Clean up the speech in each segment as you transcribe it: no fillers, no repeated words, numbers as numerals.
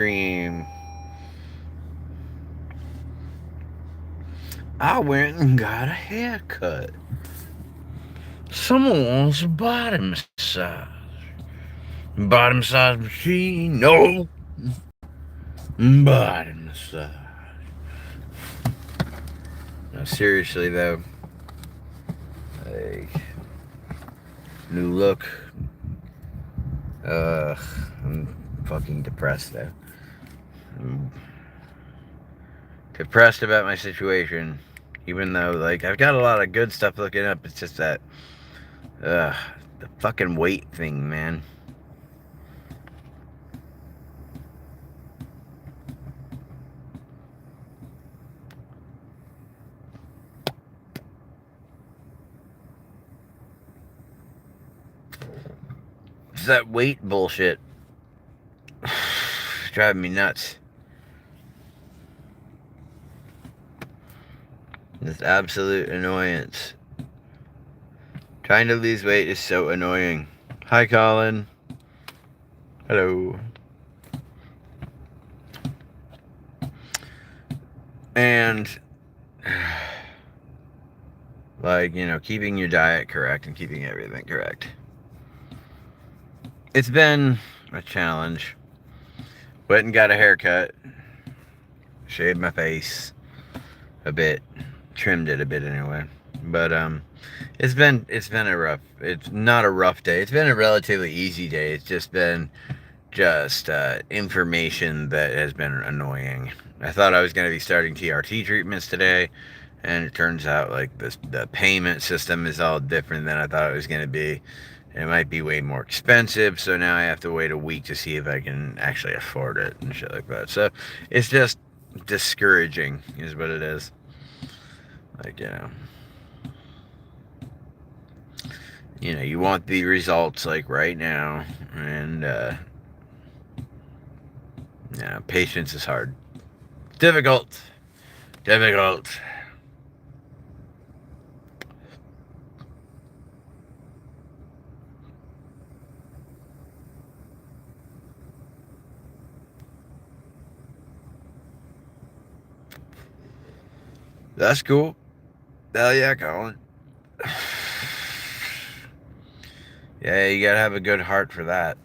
Dream. I went and got a haircut. Someone wants a body massage. Body massage machine? No. Body massage. No, seriously though, like new look. I'm fucking depressed though. I'm depressed about my situation, even though like I've got a lot of good stuff looking up. It's just that, uh, the fucking weight thing, man. It's that weight bullshit. It's driving me nuts. This absolute annoyance. Trying to lose weight is so annoying. Hi, Colin. Hello. And, like, keeping your diet correct and keeping everything correct. It's been a challenge. Went and got a haircut. Shaved my face a bit. Trimmed it a bit anyway. But, it's been it's not a rough day. It's been a relatively easy day. It's just been information that has been annoying. I thought I was going to be starting TRT treatments today, and it turns out like the payment system is all different than I thought it was going to be. It might be way more expensive, so now I have to wait a week to see if I can actually afford it and shit like that. So it's just discouraging, is what it is. Like, you want the results like right now, and patience is hard. Difficult. Difficult. That's cool. Hell yeah, Colin. Yeah, you gotta have a good heart for that.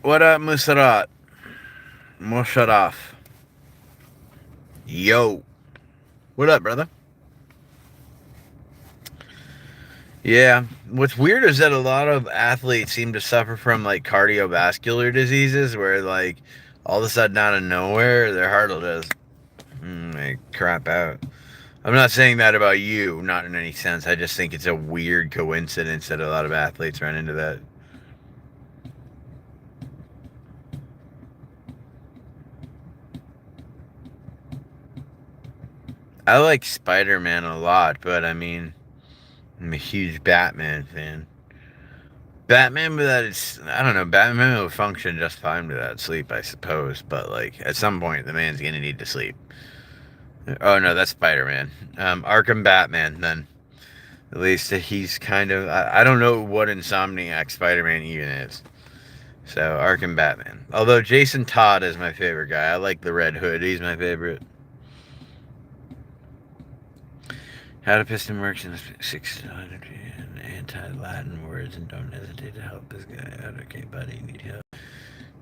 What up, Musarat? Musharraf. Yo. What up, brother? Yeah. What's weird is that a lot of athletes seem to suffer from like cardiovascular diseases where like all of a sudden out of nowhere their heart will just like crap out. I'm not saying that about you, not in any sense. I just think it's a weird coincidence that a lot of athletes run into that. I like Spider-Man a lot, but I mean, I'm a huge Batman fan. Batman without its, I don't know, Batman will function just fine without sleep, I suppose. But like, at some point, the man's gonna need to sleep. Oh no, that's Spider-Man. Arkham Batman. Then at least he's kind of. I don't know what Insomniac Spider-Man even is. So Arkham Batman. Although Jason Todd is my favorite guy. I like the Red Hood. He's my favorite. How the piston works in a 600 and anti-Latin words, and don't hesitate to help this guy out. Okay, buddy, need help.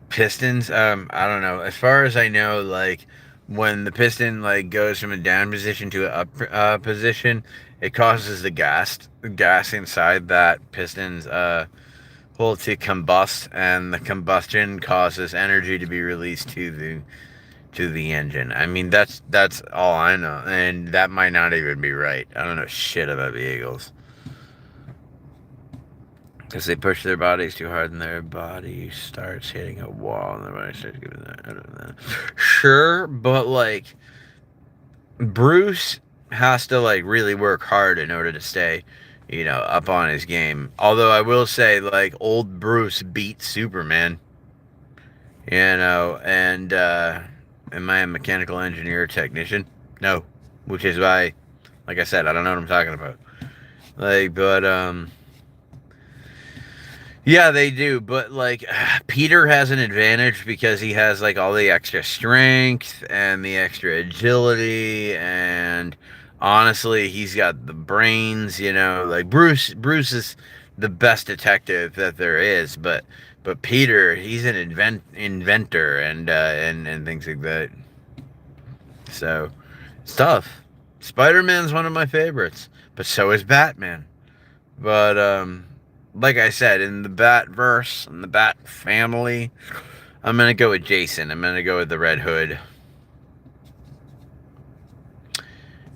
Pistons. I don't know. As far as I know, like when the piston like goes from a down position to an up position, it causes the gas inside that piston's hole to combust, and the combustion causes energy to be released to the engine. I mean, that's all I know, and that might not even be right. I don't know shit about vehicles. Because they push their bodies too hard and their body starts hitting a wall and their body starts giving that. I don't know. Sure, but like, Bruce has to like really work hard in order to stay, up on his game. Although I will say, like, old Bruce beat Superman, and am I a mechanical engineer or technician? No. Which is why, like I said, I don't know what I'm talking about. Like, but, Yeah, they do, but like Peter has an advantage because he has like all the extra strength and the extra agility, and honestly, he's got the brains, you know, like Bruce is the best detective that there is, but Peter, he's an inventor and things like that. So, it's tough. Spider-Man's one of my favorites, but so is Batman. But like I said, in the Bat verse, in the Bat family, I'm gonna go with Jason. I'm gonna go with the Red Hood.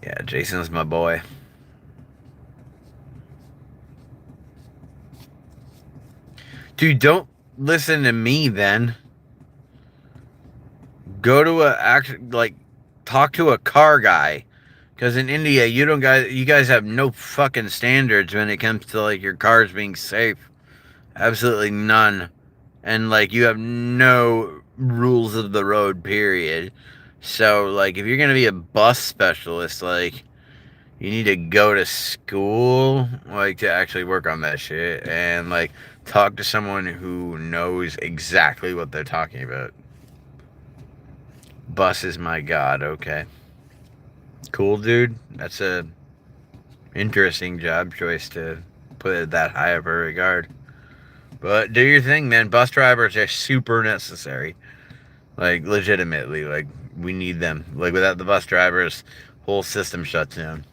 Yeah, Jason's my boy. Dude, don't listen to me then. Go to talk to a car guy. Because in India, you guys have no fucking standards when it comes to like your cars being safe. Absolutely none. And like you have no rules of the road, period. So like if you're gonna be a bus specialist, like you need to go to school, like to actually work on that shit and like talk to someone who knows exactly what they're talking about. Bus is my god, okay. Cool, dude. That's a interesting job choice to put it that high of a regard. But do your thing, man. Bus drivers are super necessary. Like legitimately, like we need them. Like without the bus drivers, whole system shuts down.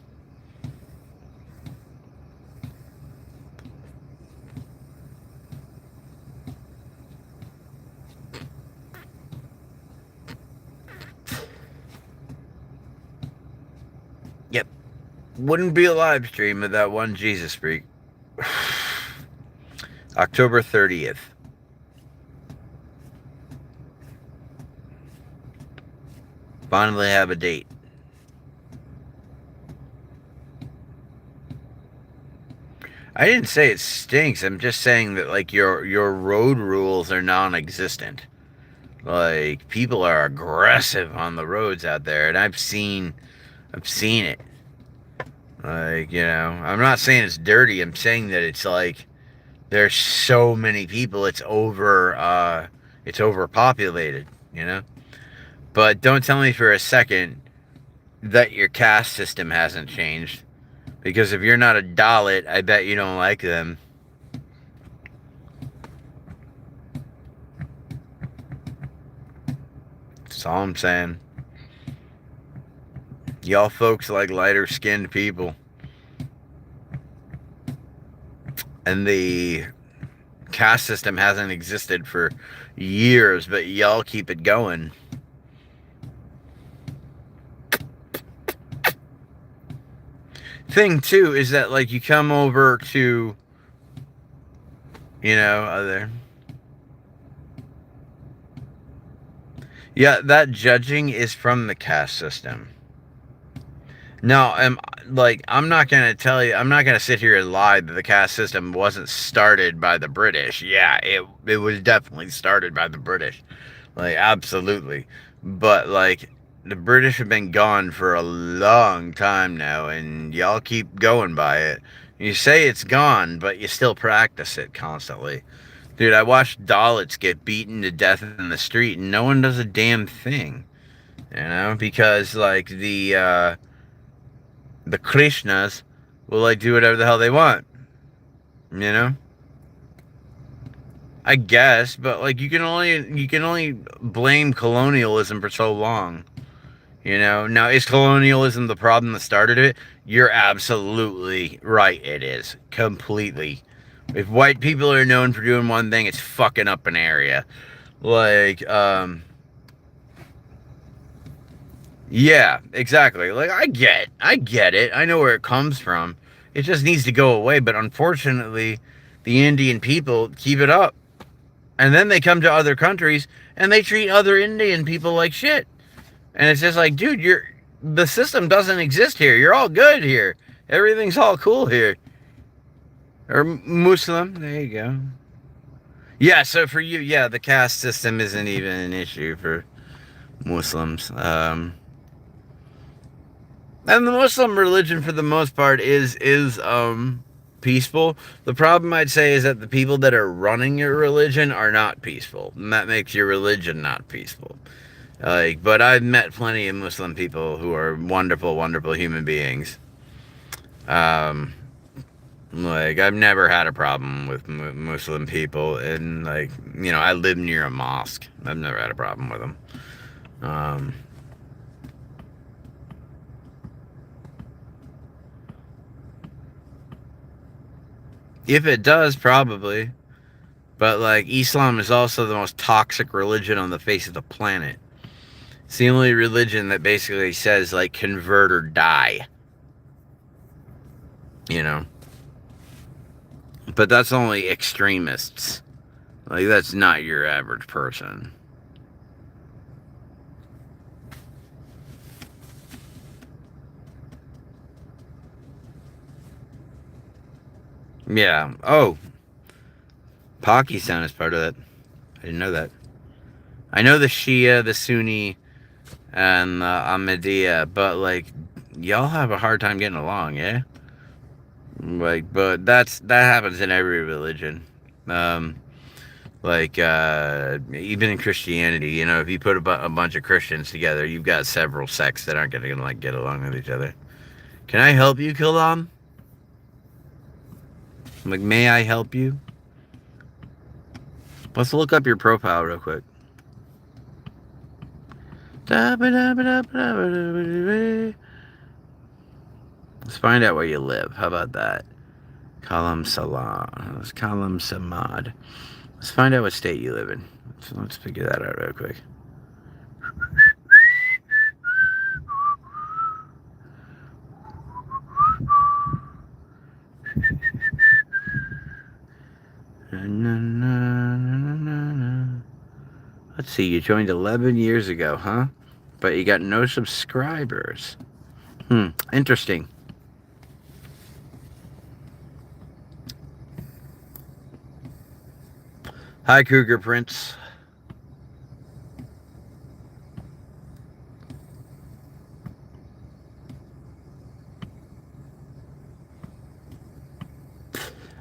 Yep. Wouldn't be a live stream without one Jesus freak. October 30th. Finally have a date. I didn't say it stinks. I'm just saying that like your road rules are non-existent. Like people are aggressive on the roads out there, and I've seen it. Like you know, I'm not saying it's dirty. I'm saying that it's like there's so many people. It's overpopulated. You know. But don't tell me for a second that your caste system hasn't changed. Because if you're not a Dalit, I bet you don't like them. That's all I'm saying. Y'all folks like lighter skinned people. And the caste system hasn't existed for years, but y'all keep it going. Thing too is that like you come over to other. Yeah, that judging is from the caste system. No, I'm not gonna tell you. I'm not gonna sit here and lie that the caste system wasn't started by the British. Yeah, it was definitely started by the British, like absolutely. But like the British have been gone for a long time now, and y'all keep going by it. You say it's gone, but you still practice it constantly. Dude, I watched Dalits get beaten to death in the street, and no one does a damn thing. You know, because like the Krishnas will like do whatever the hell they want. You know? I guess, but like you can only blame colonialism for so long. You know? Now is colonialism the problem that started it? You're absolutely right, it is. Completely. If white people are known for doing one thing, it's fucking up an area. Like, yeah, exactly. Like I get it. I know where it comes from. It just needs to go away. But unfortunately, the Indian people keep it up, and then they come to other countries and they treat other Indian people like shit. And it's just like, dude, the system doesn't exist here. You're all good here. Everything's all cool here. Or Muslim. There you go. Yeah. So for you, yeah, the caste system isn't even an issue for Muslims. And the Muslim religion, for the most part, is peaceful. The problem I'd say is that the people that are running your religion are not peaceful, and that makes your religion not peaceful. Like, but I've met plenty of Muslim people who are wonderful, wonderful human beings. Um, like, I've never had a problem with Muslim people, and like, you know, I live near a mosque. I've never had a problem with them. If it does, probably. But like, Islam is also the most toxic religion on the face of the planet. It's the only religion that basically says, like, convert or die. You know? But that's only extremists. Like, that's not your average person. Yeah. Oh. Pakistan is part of that. I didn't know that. I know the Shia, the Sunni, and the Ahmadiyya, but, like, y'all have a hard time getting along, yeah? Like, but that happens in every religion. Like, even in Christianity, you know, if you put a bunch of Christians together, you've got several sects that aren't going to, like, get along with each other. Can I help you, Kildam? Like, may I help you? Let's look up your profile real quick. Let's find out where you live. How about that? Kalam Salam. It's Kalam Samad. Let's find out what state you live in. Let's figure that out real quick. Let's see, you joined 11 years ago, huh? But you got no subscribers. Interesting. Hi, Cougar Prince.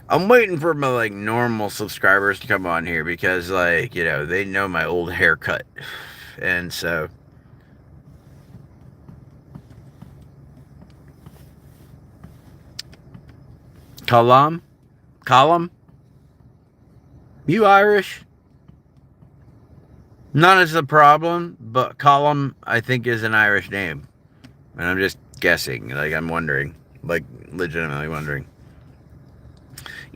I'm waiting for my, like, normal subscribers to come on here because, like, you know, they know my old haircut. And so... Kalam? You Irish? None is the problem, but Kalam, I think, is an Irish name. And I'm just guessing. Like, I'm wondering. Like, legitimately wondering.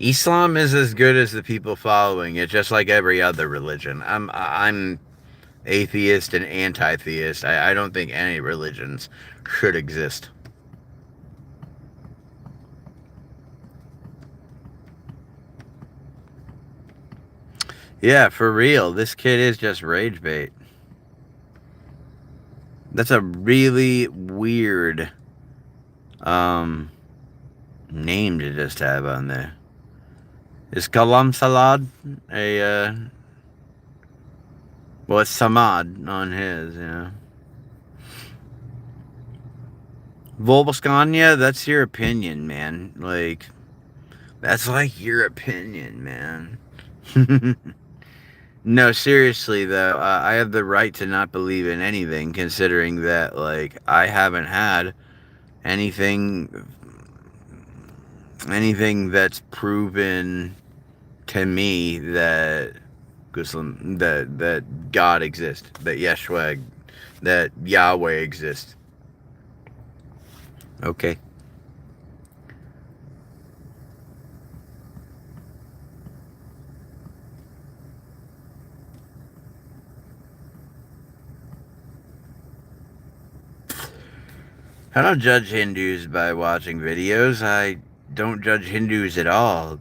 Islam is as good as the people following it, just like every other religion. I'm atheist and anti-theist. I don't think any religions should exist. Yeah, for real. This kid is just rage bait. That's a really weird name to just have on there. Is Kalam Salad well, it's Samad on his, you know. Volboskania, that's your opinion, man. Like, that's like your opinion, man. No, seriously, though, I have the right to not believe in anything, considering that, like, I haven't had anything that's proven to me that that God exists, that Yeshua, that Yahweh exists. Okay. I don't judge Hindus by watching videos. I don't judge Hindus at all.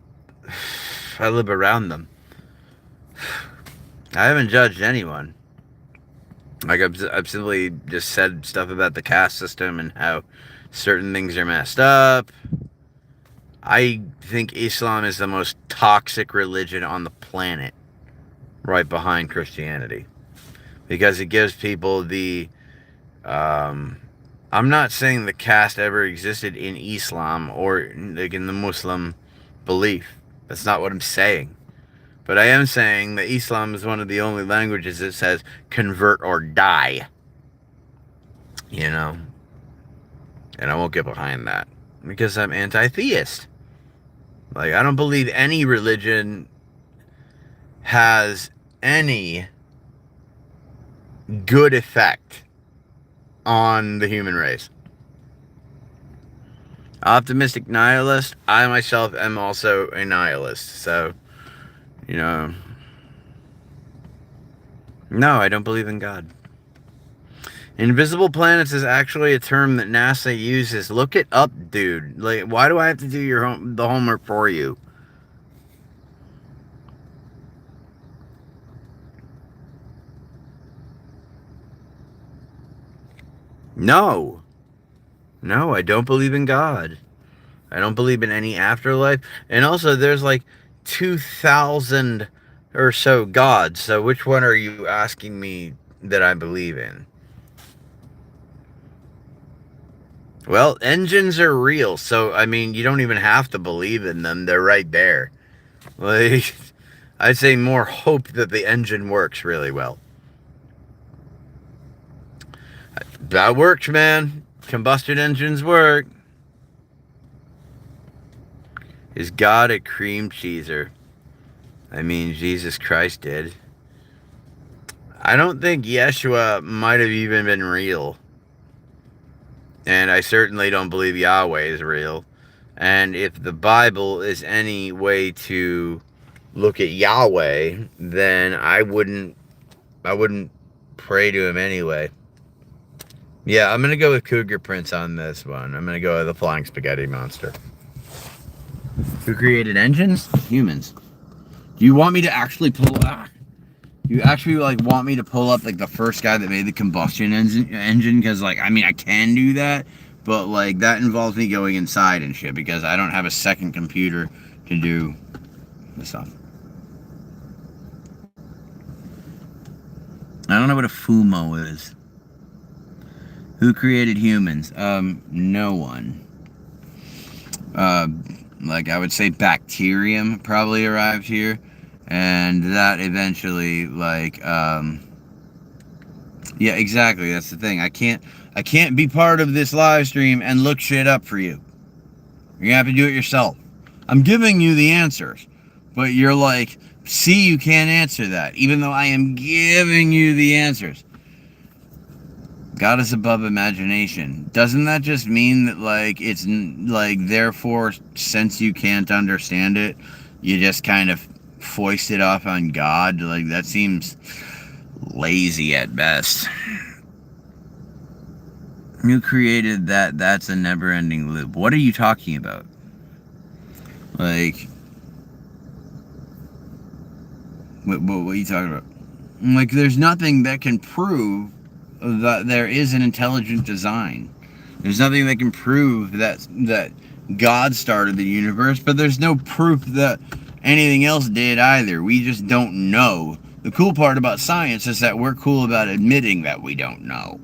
I live around them. I haven't judged anyone. Like, I've simply just said stuff about the caste system and how certain things are messed up. I think Islam is the most toxic religion on the planet, right behind Christianity, because it gives people the I'm not saying the caste ever existed in Islam or, like, in the Muslim belief. That's not what I'm saying. But I am saying that Islam is one of the only languages that says convert or die. You know? And I won't get behind that. Because I'm anti-theist. Like, I don't believe any religion has any good effect on the human race. Optimistic nihilist. I myself am also a nihilist. So, you know. No, I don't believe in God. Invisible planets is actually a term that NASA uses. Look it up, dude. Like, why do I have to do the homework for you? No. No, I don't believe in God. I don't believe in any afterlife. And also, there's like 2,000 or so gods. So which one are you asking me that I believe in? Well, engines are real. So, I mean, you don't even have to believe in them. They're right there. Like, I'd say more hope that the engine works really well. That works, man. Combustion engines work. Is God a cream cheeser? I mean, Jesus Christ did. I don't think Yeshua might have even been real. And I certainly don't believe Yahweh is real. And if the Bible is any way to look at Yahweh, then I wouldn't pray to him anyway. Yeah, I'm going to go with Cougar Prince on this one. I'm going to go with the Flying Spaghetti Monster. Who created engines? Humans. Do you want me to actually pull out? You actually like want me to pull up like the first guy that made the combustion engine? Because like, I mean, I can do that, but like that involves me going inside and shit because I don't have a second computer to do this stuff. I don't know what a FUMO is. Who created humans? No one. Like I would say bacterium probably arrived here. And that eventually, like, yeah, exactly. That's the thing. I can't be part of this live stream and look shit up for you. You're gonna have to do it yourself. I'm giving you the answers, but you're like, see, you can't answer that, even though I am giving you the answers. God is above imagination. Doesn't that just mean that, like, it's like, therefore, since you can't understand it, you just kind of foist it off on God? Like, that seems lazy at best. Who created that? That's a never-ending loop. What are you talking about? Like, what are you talking about? Like, there's nothing that can prove that there is an intelligent design. There's nothing that can prove that God started the universe, but there's no proof that anything else did either. We just don't know. The cool part about science is that we're cool about admitting that we don't know.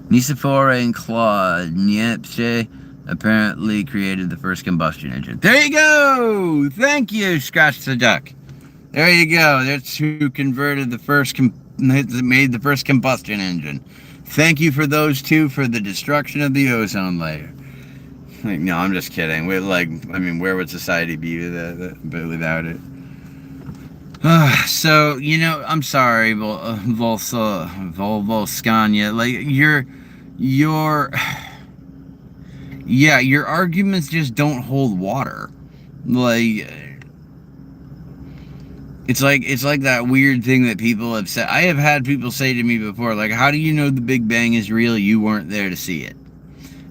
Nicephore and Claude Niepce apparently created the first combustion engine. There you go! Thank you, Scratch the Duck. There you go. That's who converted the first made the first combustion engine. Thank you for those two for the destruction of the ozone layer. Like, no, I'm just kidding. Where would society be without it? So, you know, I'm sorry, Volskanya. Like, your arguments just don't hold water. Like, it's like that weird thing that people have said. I have had people say to me before, like, how do you know the Big Bang is real? You weren't there to see it.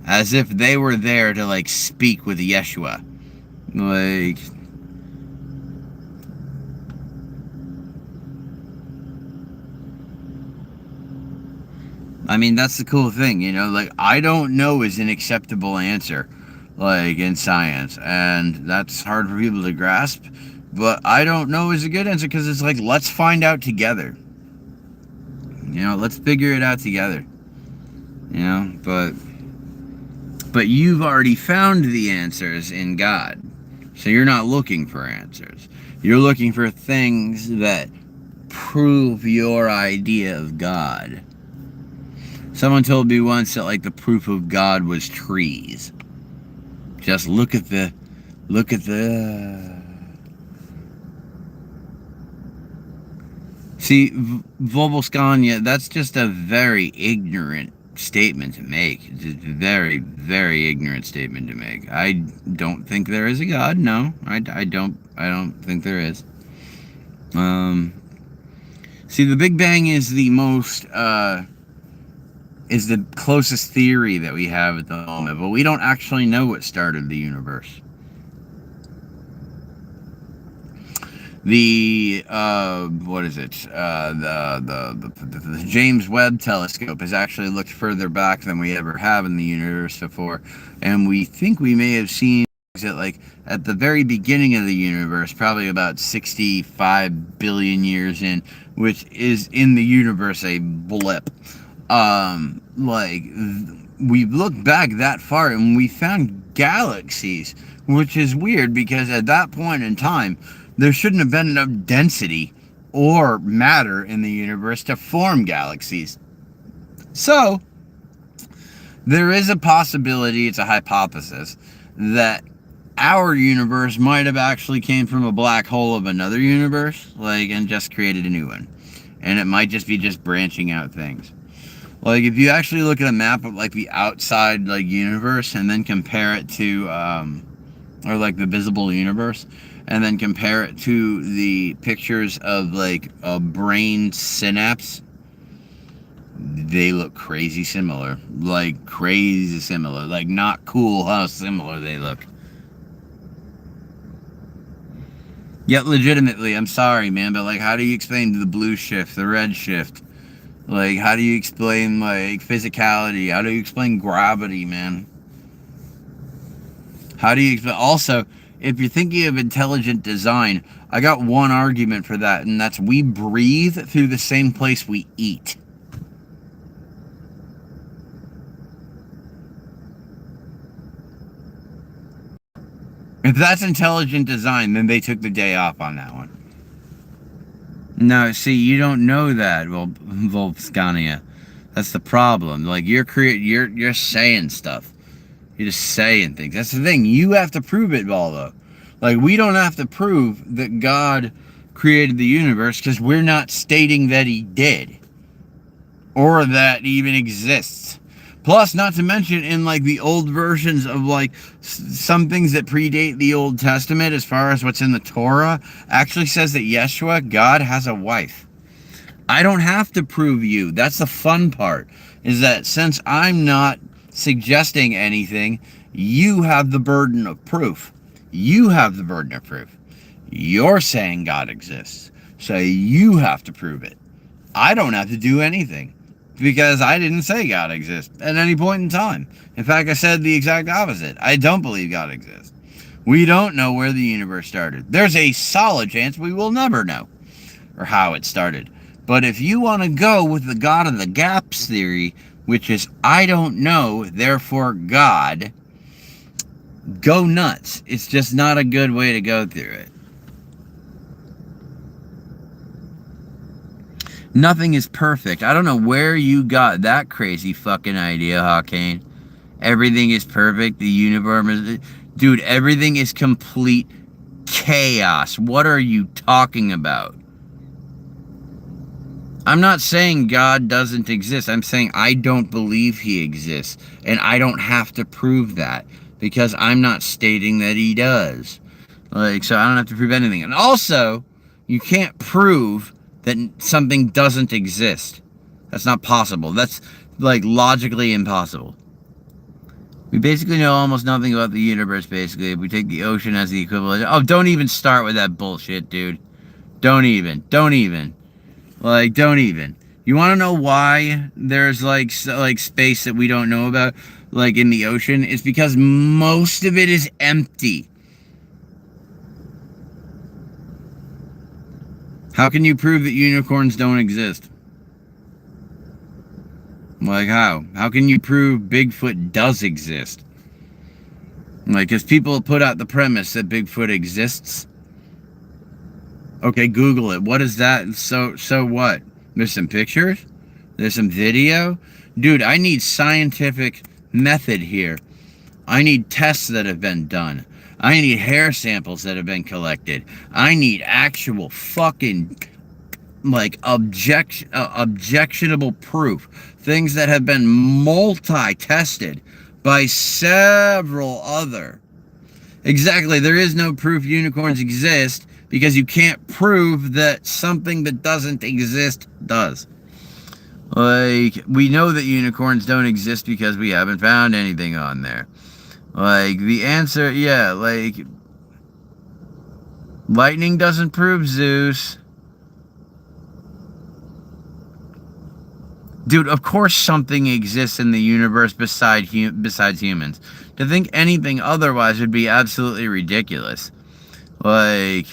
As if they were there to, like, speak with Yeshua. Like, I mean, that's the cool thing, you know? Like, I don't know is an acceptable answer, like, in science. And that's hard for people to grasp. But I don't know is a good answer because it's like, let's find out together. You know, let's figure it out together. You know, but But you've already found the answers in God. So you're not looking for answers. You're looking for things that prove your idea of God. Someone told me once that like the proof of God was trees. Just look at the see, Vobelskania, that's just a very ignorant statement to make. It's a very, very ignorant statement to make. I don't think there is a God. No, I don't think there is. See, the Big Bang is the most, is the closest theory that we have at the moment, but we don't actually know what started the universe. The what is it? The James Webb Telescope has actually looked further back than we ever have in the universe before, and we think we may have seen that like at the very beginning of the universe, probably about 65 billion years in, which is in the universe a blip. Like we looked back that far and we found galaxies, which is weird because at that point in time there shouldn't have been enough density or matter in the universe to form galaxies. So there is a possibility, it's a hypothesis, that our universe might have actually came from a black hole of another universe, like, and just created a new one. And it might just be just branching out things. Like, if you actually look at a map of, like, the outside, like, universe, and then compare it to, or, like, the visible universe, and then compare it to the pictures of, like, a brain synapse, they look crazy similar. Like, crazy similar. Like, not cool how similar they look. Yet, legitimately, I'm sorry, man, but, like, how do you explain the blue shift, the red shift? Like, how do you explain, like, physicality? How do you explain gravity, man? How do you explain... Also, if you're thinking of intelligent design, I got one argument for that, and that's we breathe through the same place we eat. If that's intelligent design, then they took the day off on that one. No, see, you don't know that, Volskania. That's the problem. Like, you're saying stuff. You're just saying things. That's the thing. You have to prove it, Volvo. Like, we don't have to prove that God created the universe because we're not stating that he did. Or that he even exists. Plus, not to mention, in, like, the old versions of, like, some things that predate the Old Testament, as far as what's in the Torah, actually says that Yeshua, God, has a wife. I don't have to prove you. That's the fun part, is that since I'm not suggesting anything, you have the burden of proof. You have the burden of proof. You're saying God exists, so you have to prove it. I don't have to do anything. Because I didn't say God exists at any point in time. In fact, I said the exact opposite. I don't believe God exists. We don't know where the universe started. There's a solid chance we will never know, or how it started. But if you want to go with the God of the gaps theory, which is I don't know, therefore God, go nuts. It's just not a good way to go through it. Nothing is perfect. I don't know where you got that crazy fucking idea, Hawkane. Everything is perfect. The universe is... Dude, everything is complete chaos. What are you talking about? I'm not saying God doesn't exist. I'm saying I don't believe he exists. And I don't have to prove that. Because I'm not stating that he does. Like, so I don't have to prove anything. And also, you can't prove that something doesn't exist. That's not possible. That's, like, logically impossible. We basically know almost nothing about the universe, basically. If we take the ocean as the equivalent... Oh, don't even start with that bullshit, dude. Don't even. Like, don't even. You want to know why there's, like, space that we don't know about, like, in the ocean? It's because most of it is empty. How can you prove that unicorns don't exist? Like, how? How can you prove Bigfoot does exist? Like, because people put out the premise that Bigfoot exists. Okay, Google it. What is that? So what? There's some pictures? There's some video? Dude, I need scientific method here. I need tests that have been done. I need hair samples that have been collected. I need actual fucking, like, objectionable proof. Things that have been multi-tested by several other. Exactly, there is no proof unicorns exist because you can't prove that something that doesn't exist does. Like, we know that unicorns don't exist because we haven't found anything on there. Like, the answer, yeah, like, lightning doesn't prove Zeus. Dude, of course something exists in the universe besides humans. To think anything otherwise would be absolutely ridiculous. Like,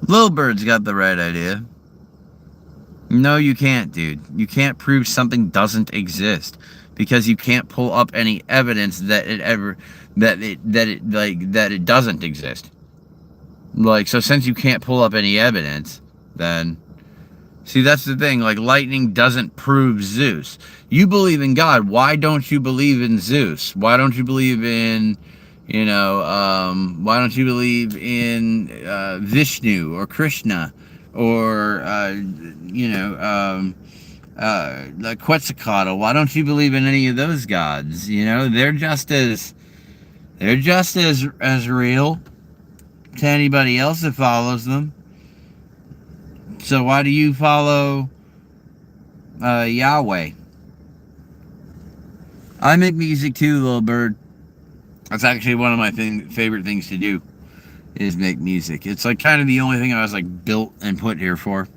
Lil Bird's got the right idea. No, you can't, dude. You can't prove something doesn't exist because you can't pull up any evidence that it doesn't exist. Like, so since you can't pull up any evidence, then see, that's the thing. Like, lightning doesn't prove Zeus. You believe in God. Why don't you believe in Zeus? Why don't you believe in, why don't you believe in Vishnu or Krishna or, like Quetzalcoatl? Why don't you believe in any of those gods? They're just as real to anybody else that follows them. So why do you follow Yahweh? I make music too, Lil Bird. That's actually one of my favorite things to do, is make music. It's like kind of the only thing I was like built and put here for.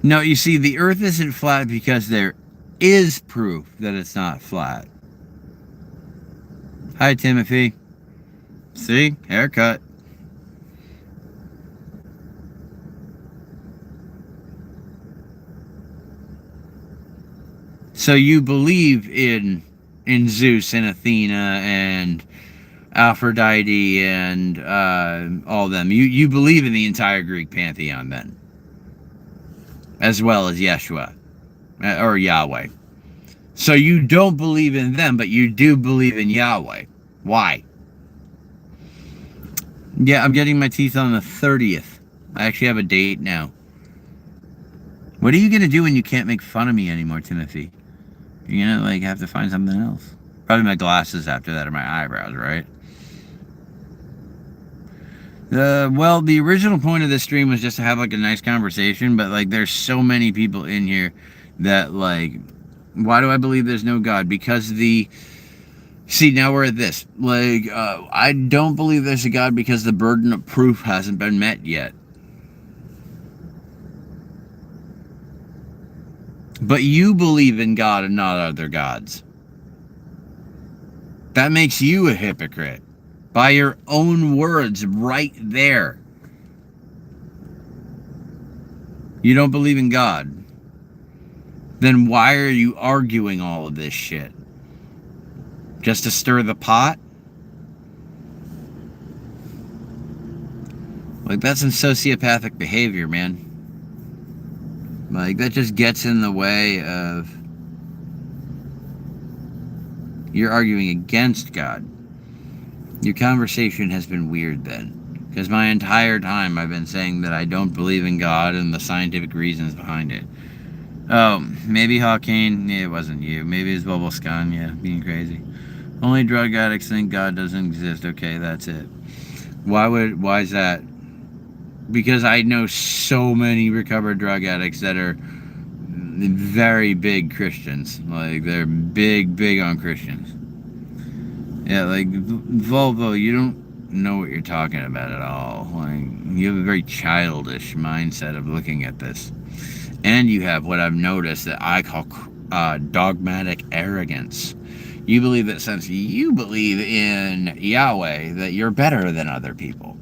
No, you see, the earth isn't flat because there is proof that it's not flat. Hi, Timothy. See? Haircut. So you believe in Zeus and Athena and Aphrodite and all of them. You believe in the entire Greek pantheon then, as well as Yeshua or Yahweh. So you don't believe in them, but you do believe in Yahweh. Why? Yeah, I'm getting my teeth on the 30th. I actually have a date now. What are you going to do when you can't make fun of me anymore, Timothy? You're going to, like, have to find something else. Probably my glasses after that, or my eyebrows, right? Well, the original point of this stream was just to have, like, a nice conversation, but, like, there's so many people in here that, like, why do I believe there's no God? Because see, now we're at this. Like, I don't believe there's a God because the burden of proof hasn't been met yet. But you believe in God and not other gods. That makes you a hypocrite. By your own words right there. You don't believe in God. Then why are you arguing all of this shit? Just to stir the pot? Like, that's some sociopathic behavior, man. Like, that just gets in the way of... You're arguing against God. Your conversation has been weird then. Because my entire time I've been saying that I don't believe in God and the scientific reasons behind it. Oh, maybe Hawkane. Yeah, it wasn't you. Maybe it's Bubblescon. Yeah, being crazy. Only drug addicts think God doesn't exist. Okay, that's it. Why is that? Because I know so many recovered drug addicts that are very big Christians. Like, they're big on Christians. Yeah, like, Volvo, you don't know what you're talking about at all. Like, you have a very childish mindset of looking at this. And you have what I've noticed that I call dogmatic arrogance. You believe that since you believe in Yahweh, that you're better than other people.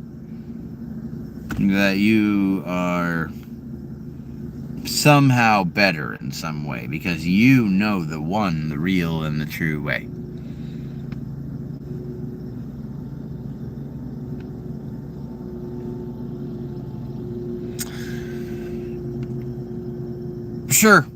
that you are somehow better in some way because you know the one, the real, and the true way. Sure,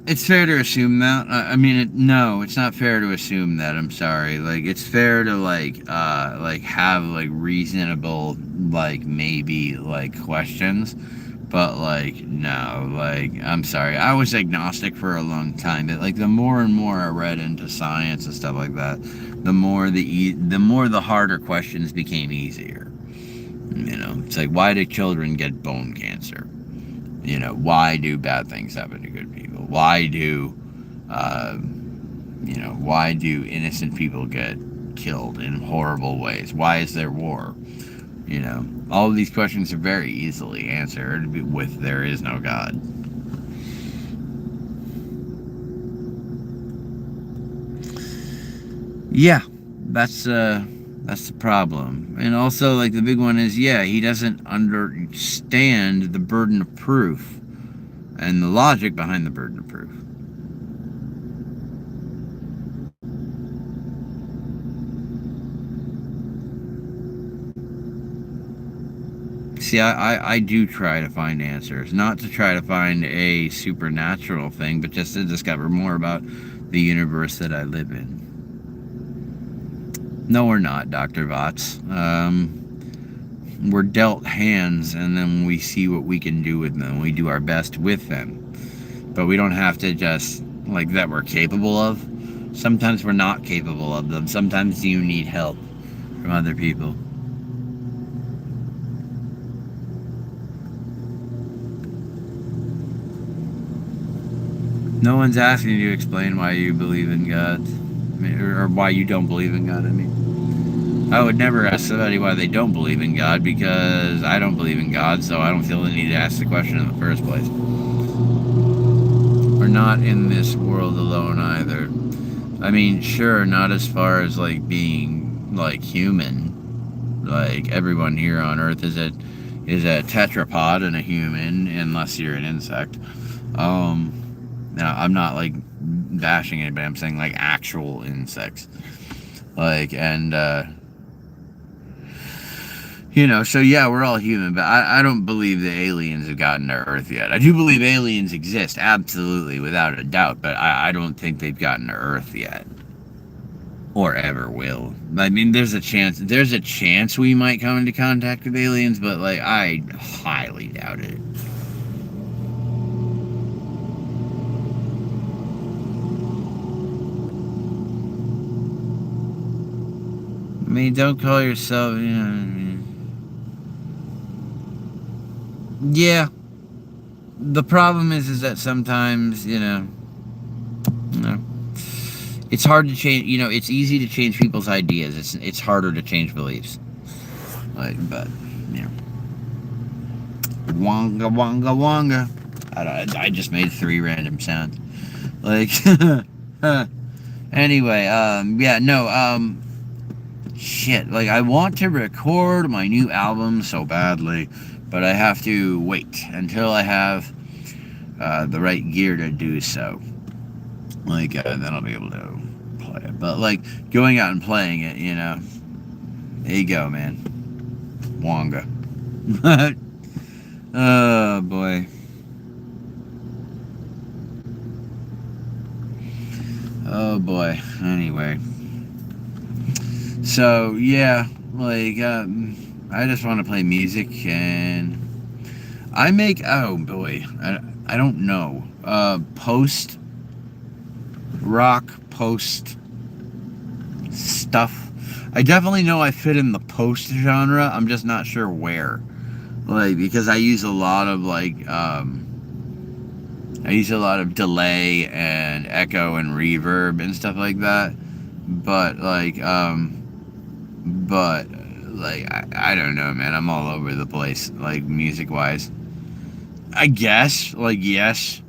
it's fair to assume that. I mean, no, it's not fair to assume that. I'm sorry. Like, it's fair to like have like reasonable, like maybe like questions, but like no, like I'm sorry. I was agnostic for a long time, but like the more and more I read into science and stuff like that, the more the harder questions became easier. You know, it's like why do children get bone cancer? You know, why do bad things happen to good people? Why do, uh, why do innocent people get killed in horrible ways? Why is there war? You know, all of these questions are very easily answered with "there is no God." Yeah, that's the problem. And also, like the big one is, yeah, he doesn't understand the burden of proof and the logic behind the burden of proof. See, I do try to find answers, not to try to find a supernatural thing, but just to discover more about the universe that I live in. No, we're not, Dr. Vots. We're dealt hands, and then we see what we can do with them. We do our best with them. But we don't have to just, like, that we're capable of. Sometimes we're not capable of them. Sometimes you need help from other people. No one's asking you to explain why you believe in God, or why you don't believe in God. I mean, I would never ask somebody why they don't believe in God because I don't believe in God, so I don't feel the need to ask the question in the first place. We're not in this world alone either. I mean, sure, not as far as like being like human. Like everyone here on Earth is a tetrapod and a human, unless you're an insect. Now, I'm not like bashing anybody. I'm saying like actual insects. Like, and so yeah, we're all human, but I don't believe the aliens have gotten to Earth yet. I do believe aliens exist, absolutely, without a doubt, but I don't think they've gotten to Earth yet. Or ever will. I mean, there's a chance we might come into contact with aliens, but like, I highly doubt it. I mean, don't call yourself, you know what I mean? Yeah. The problem is that sometimes, it's hard to change, it's easy to change people's ideas. It's harder to change beliefs. Like, but, wonga, wonga, wonga. I just made 3 random sounds. Like, anyway, yeah, no, shit, like, I want to record my new album so badly, but I have to wait until I have the right gear to do so. Like, then I'll be able to play it. But, like, going out and playing it, there you go, man. Wonga. Oh, boy. Oh, boy. Anyway. So, yeah, like, I just want to play music, and I make, oh, boy, I don't know, post-rock, post stuff. I definitely know I fit in the post genre, I'm just not sure where. Like, because I use a lot of, like, delay and echo and reverb and stuff like that. But, like, I don't know, man. I'm all over the place, like, music-wise. I guess, like, yes.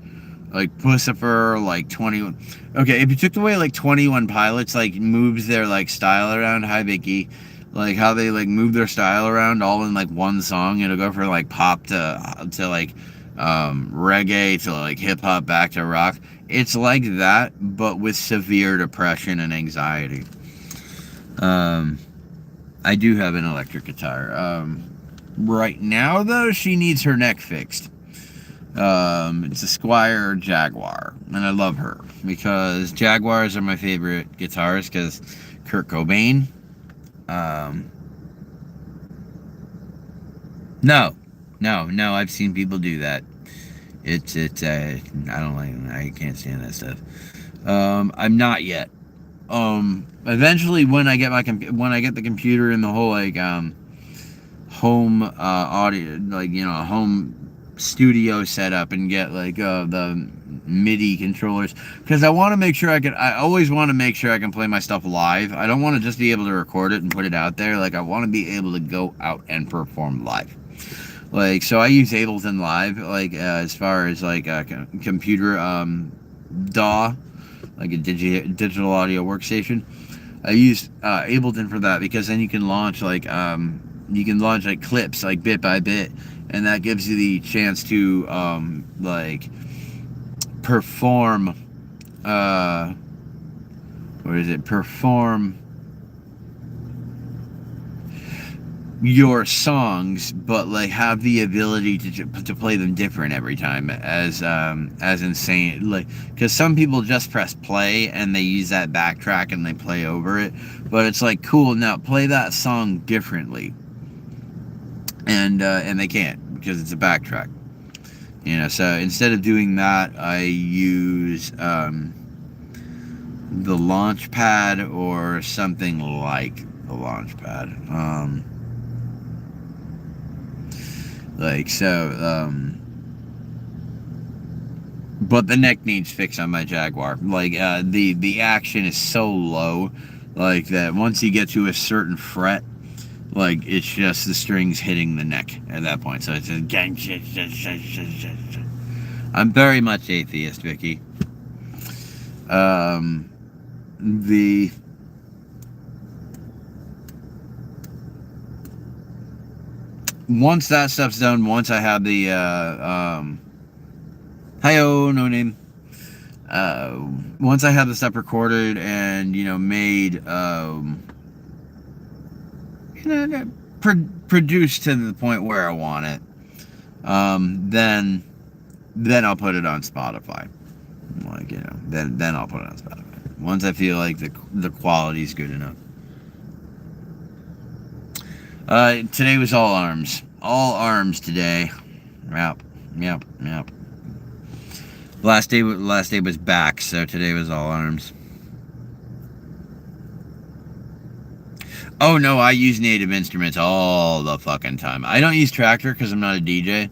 Like, Pussifer, like, 21... Okay, if you took away, like, 21 Pilots, like, moves their, like, style around. Hi, Vicky. like how they like move their style around all in like one song. It'll go from like pop to like reggae to like hip hop back to rock. It's like that, but with severe depression and anxiety. I do have an electric guitar. Right now, though, she needs her neck fixed. It's a Squier Jaguar, and I love her because Jaguars are my favorite guitars because Kurt Cobain. No, I've seen people do that. It's I don't like, I can't stand that stuff. I'm not yet. Eventually when I get the computer and the whole like home audio, like, you know, a home studio set up and get like the MIDI controllers, because I want to make sure I always want to make sure I can play my stuff live. I don't want to just be able to record it and put it out there. Like, I want to be able to go out and perform live. Like, so I use Ableton Live, like, as far as like a computer DAW, like a digital audio workstation. I use Ableton for that, because then you can launch like clips like bit by bit, and that gives you the chance to like perform perform your songs, but like have the ability to play them different every time, as insane, like, because some people just press play and they use that backtrack and they play over it, but it's like, cool, now play that song differently, and they can't, because it's a backtrack, you know. So instead of doing that, I use the Launchpad or something like the Launchpad. Like, so, but the neck needs fixed on my Jaguar. Like, the action is so low, like, that once you get to a certain fret, like, it's just the strings hitting the neck at that point. So it's just, I'm very much atheist, Vicky. Once that stuff's done, once I have the hi-oh, no name. Once I have the stuff recorded and, you know, made, produced to the point where I want it, then I'll put it on Spotify. Like, you know, then I'll put it on Spotify. Once I feel like the quality's good enough. Today was all arms. All arms today. Yep. Last day was back, so today was all arms. Oh no, I use Native Instruments all the fucking time. I don't use Traktor because I'm not a DJ,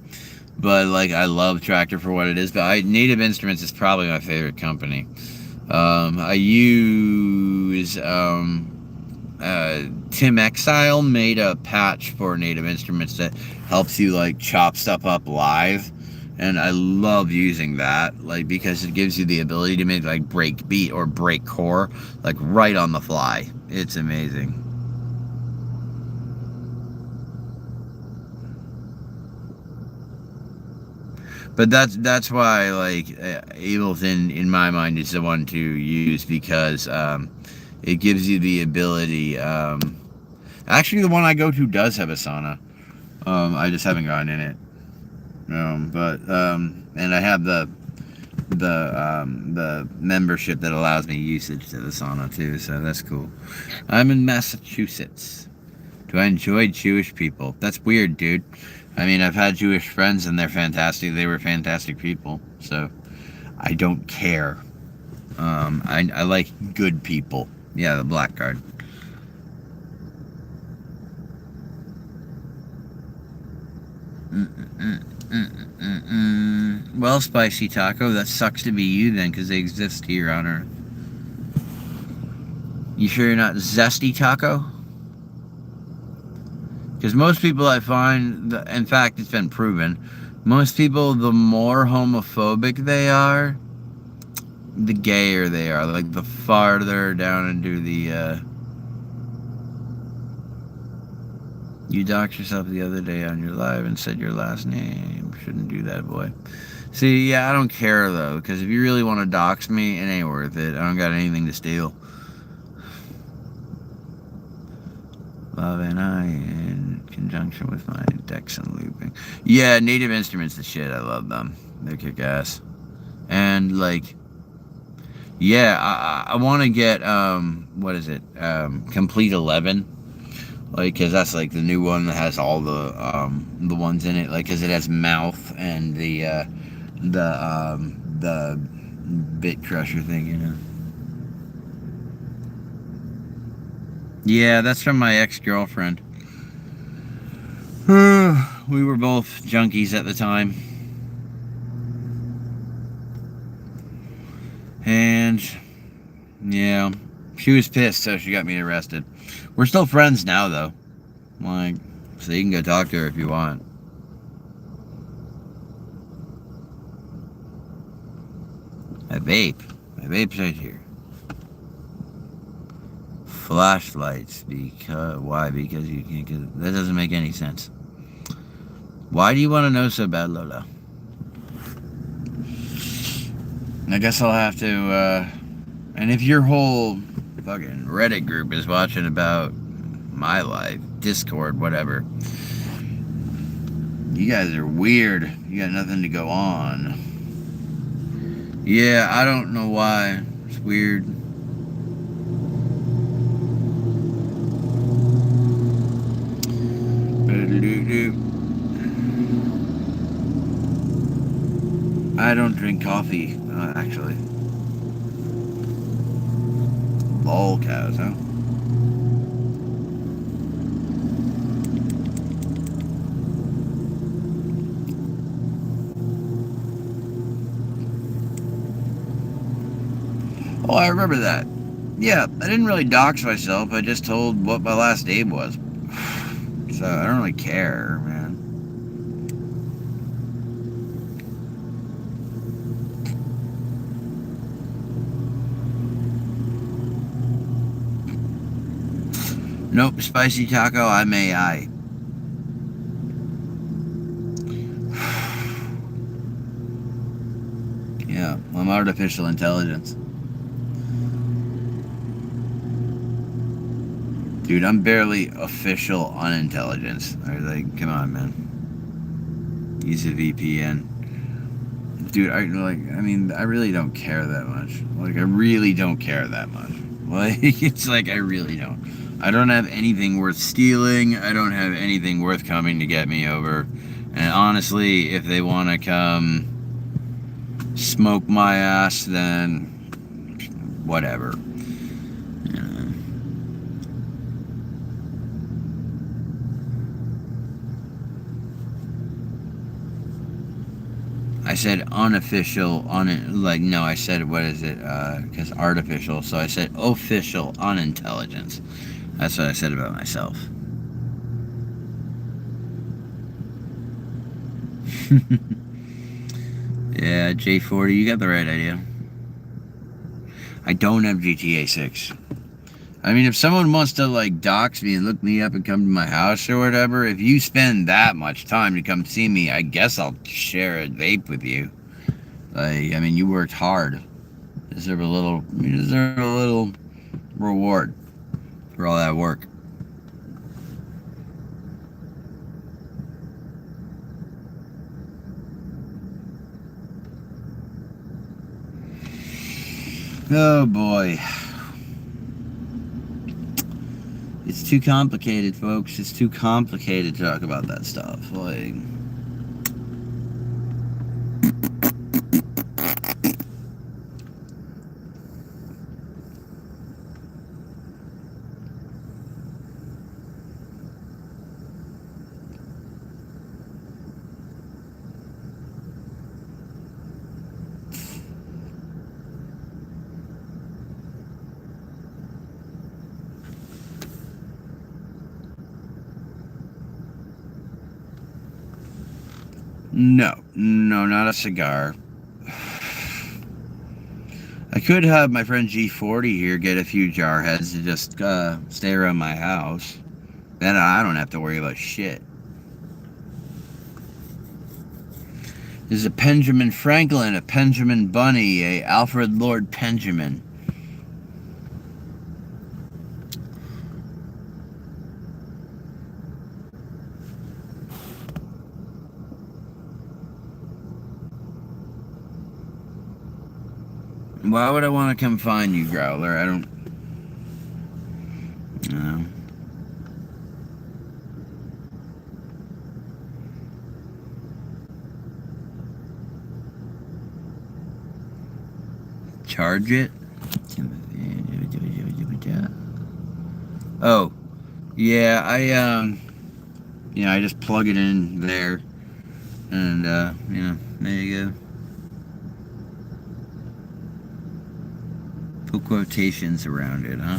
but like, I love Traktor for what it is. But Native Instruments is probably my favorite company. I use Tim Exile made a patch for Native Instruments that helps you like chop stuff up live, and I love using that, like, because it gives you the ability to make like break beat or break core like right on the fly. It's amazing. But that's why, like, Ableton in my mind is the one to use, because it gives you the ability. Actually, the one I go to does have a sauna. I just haven't gotten in it. And I have the membership that allows me usage to the sauna too, so that's cool. I'm in Massachusetts. Do I enjoy Jewish people? That's weird, dude. I mean, I've had Jewish friends and they're fantastic. They were fantastic people, so I don't care. I like good people. Yeah, the black card. Well, Spicy Taco, that sucks to be you then, because they exist here on Earth. You sure you're not Zesty Taco? Because most people I find, in fact, it's been proven, most people, the more homophobic they are, the gayer they are. Like, the farther down into the You doxed yourself the other day on your live and said your last name. Shouldn't do that, boy. See, yeah, I don't care, though, because if you really want to dox me, it ain't worth it. I don't got anything to steal. Love and I in conjunction with my decks and looping. Yeah, Native Instruments, the shit. I love them. They kick ass. And, like, yeah, I want to get, what is it? Complete 11. Like, because that's, like, the new one that has all the ones in it. Like, because it has Mouth and the Bit Crusher thing, you know. Yeah, that's from my ex-girlfriend. We were both junkies at the time. And, yeah, she was pissed, so she got me arrested. We're still friends now, though. Like, so you can go talk to her if you want. My vape. My vape's right here. Flashlights. Because why? Because you can't. Cause that doesn't make any sense. Why do you want to know so bad, Lola? I guess I'll have to. And if your whole fucking Reddit group is watching about my life, Discord, whatever, you guys are weird. You got nothing to go on. Yeah, I don't know why. It's weird. I don't drink coffee, actually. Lol cows, huh? Oh, I remember that. Yeah, I didn't really dox myself. I just told what my last name was. So I don't really care, man. Nope, spicy taco, I'm AI. Yeah, I'm artificial intelligence. Dude, I'm barely official unintelligence. Like, come on, man. Use a VPN. Dude, I really don't care that much. Like, I really don't care that much. Like, it's like, I really don't. I don't have anything worth stealing. I don't have anything worth coming to get me over. And honestly, if they want to come smoke my ass, then whatever. You know. I said unofficial, no, I said, what is it, because artificial, so I said official unintelligence. That's what I said about myself. Yeah, J40, you got the right idea. I don't have GTA 6. I mean, if someone wants to, like, dox me and look me up and come to my house or whatever, if you spend that much time to come see me, I guess I'll share a vape with you. Like, I mean, you worked hard. You deserve a little reward for all that work. Oh, boy. It's too complicated, folks. It's too complicated to talk about that stuff. Like, no, not a cigar. I could have my friend G40 here get a few jar heads to just stay around my house. Then I don't have to worry about shit. There's a Benjamin Franklin, a Benjamin Bunny, a Alfred Lord Benjamin. Why would I want to come find you, Growler? I don't know. Charge it? Oh, yeah, I just plug it in there, and, there you go. Put quotations around it, huh?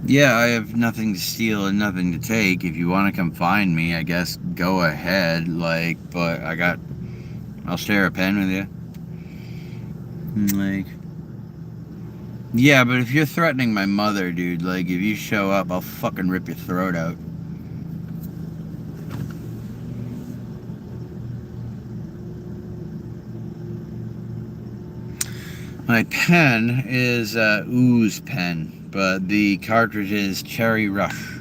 Yeah, I have nothing to steal and nothing to take. If you want to come find me, I guess go ahead, but I'll share a pen with you. Yeah, but if you're threatening my mother, dude, if you show up, I'll fucking rip your throat out. My pen is Ooze pen, but the cartridge is Cherry Rush.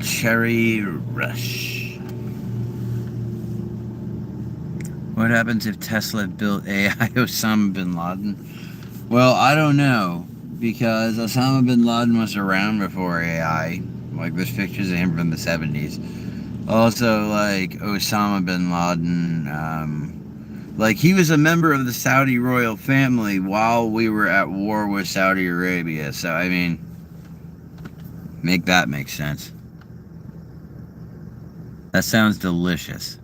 Cherry Rush. What happens if Tesla built AI Osama bin Laden? Well, I don't know, because Osama bin Laden was around before AI. There's pictures of him from the 70s. Also, Osama bin Laden, he was a member of the Saudi royal family while we were at war with Saudi Arabia. So, make that make sense. That sounds delicious.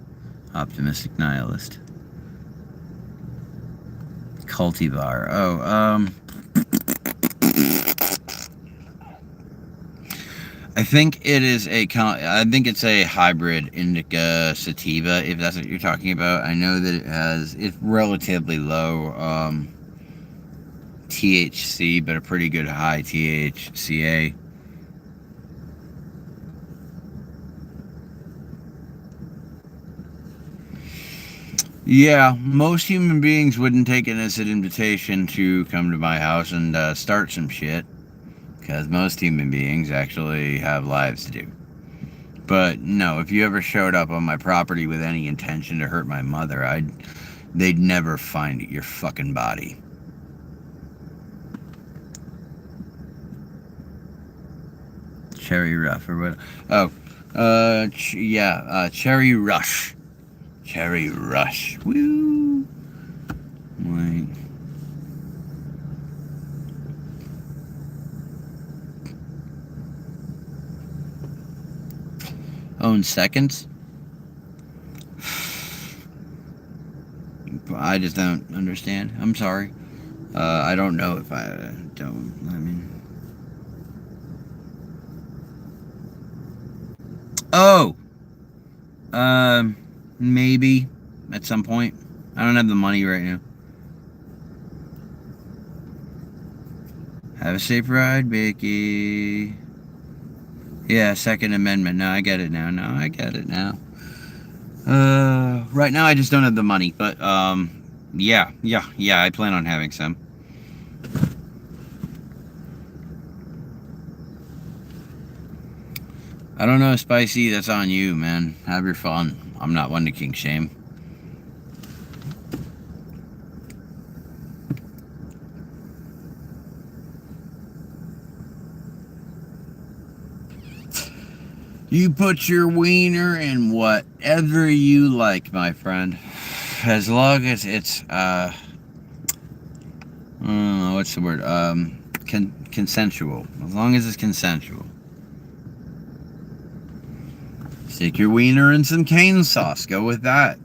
Optimistic nihilist. Cultivar. I think it's a hybrid indica sativa, if that's what you're talking about. I know that it's relatively low THC, but a pretty good high THCA. Yeah, most human beings wouldn't take an innocent invitation to come to my house and start some shit. Because most human beings actually have lives to do. But no, if you ever showed up on my property with any intention to hurt my mother, they'd never find your fucking body. Cherry Rush or what? Oh, Cherry Rush. Cherry Rush. Woo! Wait. Own seconds? I just don't understand. I'm sorry. I don't know if I don't. Oh! Maybe at some point. I don't have the money right now. Have a safe ride, Vicky. Yeah, Second Amendment. No, I get it now. Right now I just don't have the money, but, yeah, I plan on having some. I don't know, Spicy, that's on you, man. Have your fun. I'm not one to kink shame. You put your wiener in whatever you like, my friend. As long as it's, what's the word? Consensual. As long as it's consensual. Stick your wiener in some cane sauce. Go with that.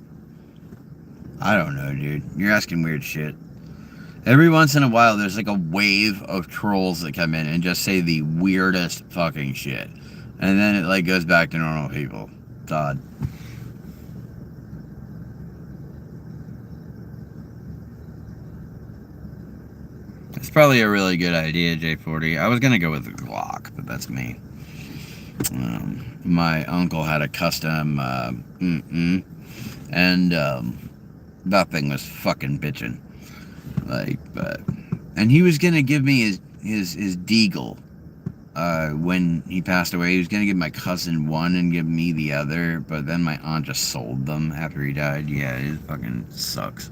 I don't know, dude. You're asking weird shit. Every once in a while, there's a wave of trolls that come in and just say the weirdest fucking shit. And then it like goes back to normal people. It's odd. It's probably a really good idea, J40. I was gonna go with the Glock, but that's me. My uncle had a custom and that thing was fucking bitching. Like, and he was gonna give me his Deagle. When he passed away, he was gonna give my cousin one and give me the other, but then my aunt just sold them after he died. Yeah, it fucking sucks.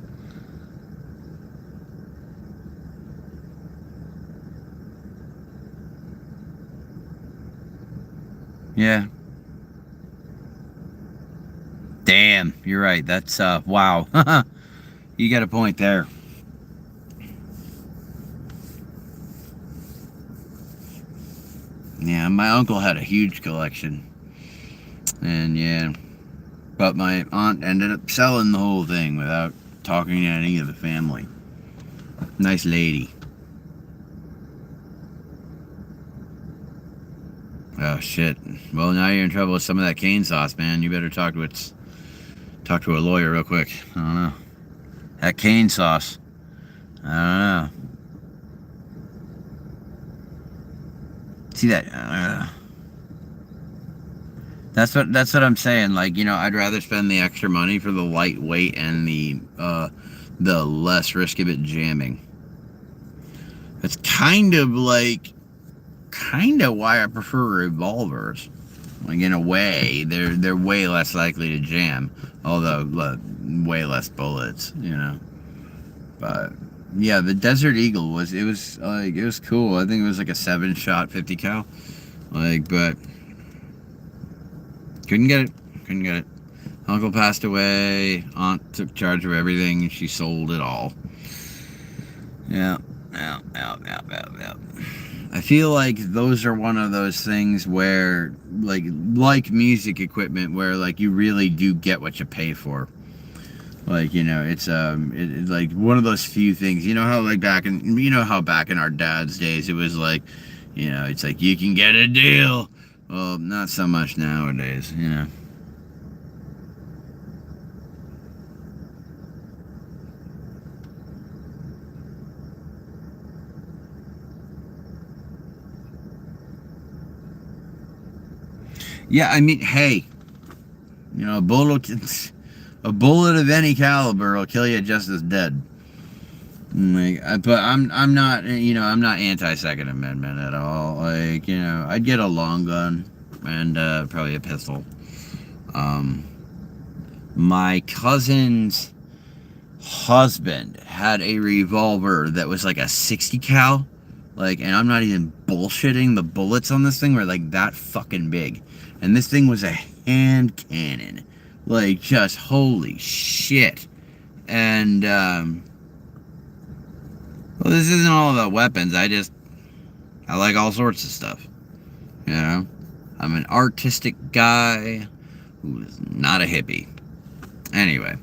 Yeah. Damn, you're right. That's wow. You got a point there. Yeah, my uncle had a huge collection. And yeah, but my aunt ended up selling the whole thing without talking to any of the family. Nice lady. Oh shit. Well, now you're in trouble with some of that cane sauce, man. You better talk to a lawyer real quick. I don't know. That cane sauce. I don't know. See that? That's what I'm saying. Like, you know, I'd rather spend the extra money for the lightweight and the less risk of it jamming. That's kind of why I prefer revolvers. Like, in a way, they're way less likely to jam, although way less bullets, you know. But yeah, the Desert Eagle was cool. I think it was like a 7-shot 50 cal. Like, but couldn't get it. Uncle passed away. Aunt took charge of everything. And she sold it all. Yeah. I feel like those are one of those things where, like music equipment, where like you really do get what you pay for. Like, you know, it's like one of those few things. You know how back in our dad's days, it was like, you know, it's like you can get a deal. Well, not so much nowadays, you know. Yeah, I mean, hey, you know, a bullet of any caliber will kill you just as dead. But I'm not, you know, I'm not anti-Second Amendment at all. Like, you know, I'd get a long gun and probably a pistol. My cousin's husband had a revolver that was like a 60 cal. Like, and I'm not even bullshitting. The bullets on this thing were like that fucking big. And this thing was a hand cannon. Like, just holy shit. And, well, this isn't all about weapons. I like all sorts of stuff. You know? I'm an artistic guy who's not a hippie. Anyway.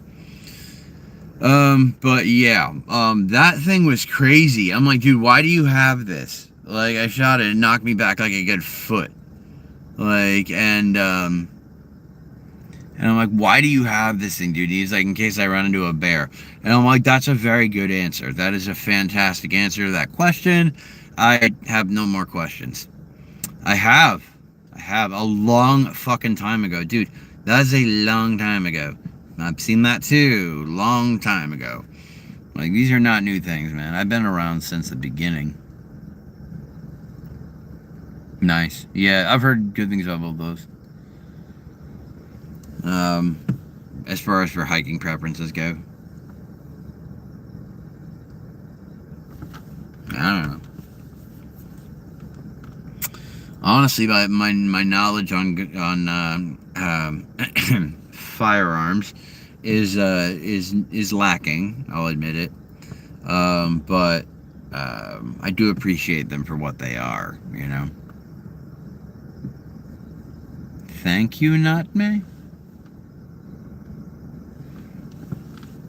But yeah, that thing was crazy. I'm like, dude, why do you have this? Like, I shot it, it knocked me back like a good foot. Like, and I'm like, why do you have this thing, dude? He's like, in case I run into a bear. And I'm like, that's a very good answer. That is a fantastic answer to that question. I have no more questions. I have a long fucking time ago. Dude, that's a long time ago. I've seen that too, long time ago. Like, these are not new things, man. I've been around since the beginning. Nice. Yeah, I've heard good things about both those. As far as for hiking preferences go, I don't know. Honestly, my knowledge on firearms is lacking. I'll admit it. But I do appreciate them for what they are. You know. Thank you, not me.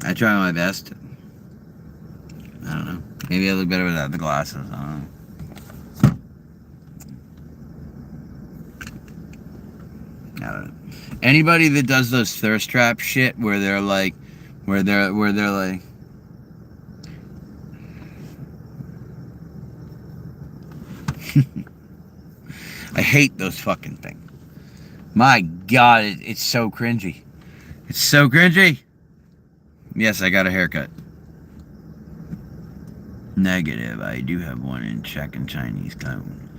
I try my best. I don't know. Maybe I look better without the glasses. I don't know. I don't know. Anybody that does those thirst trap shit where they're like, where they're like, I hate those fucking things. My God, it's so cringy. It's so cringy. Yes, I got a haircut. Negative. I do have one in Czech and Chinese tone.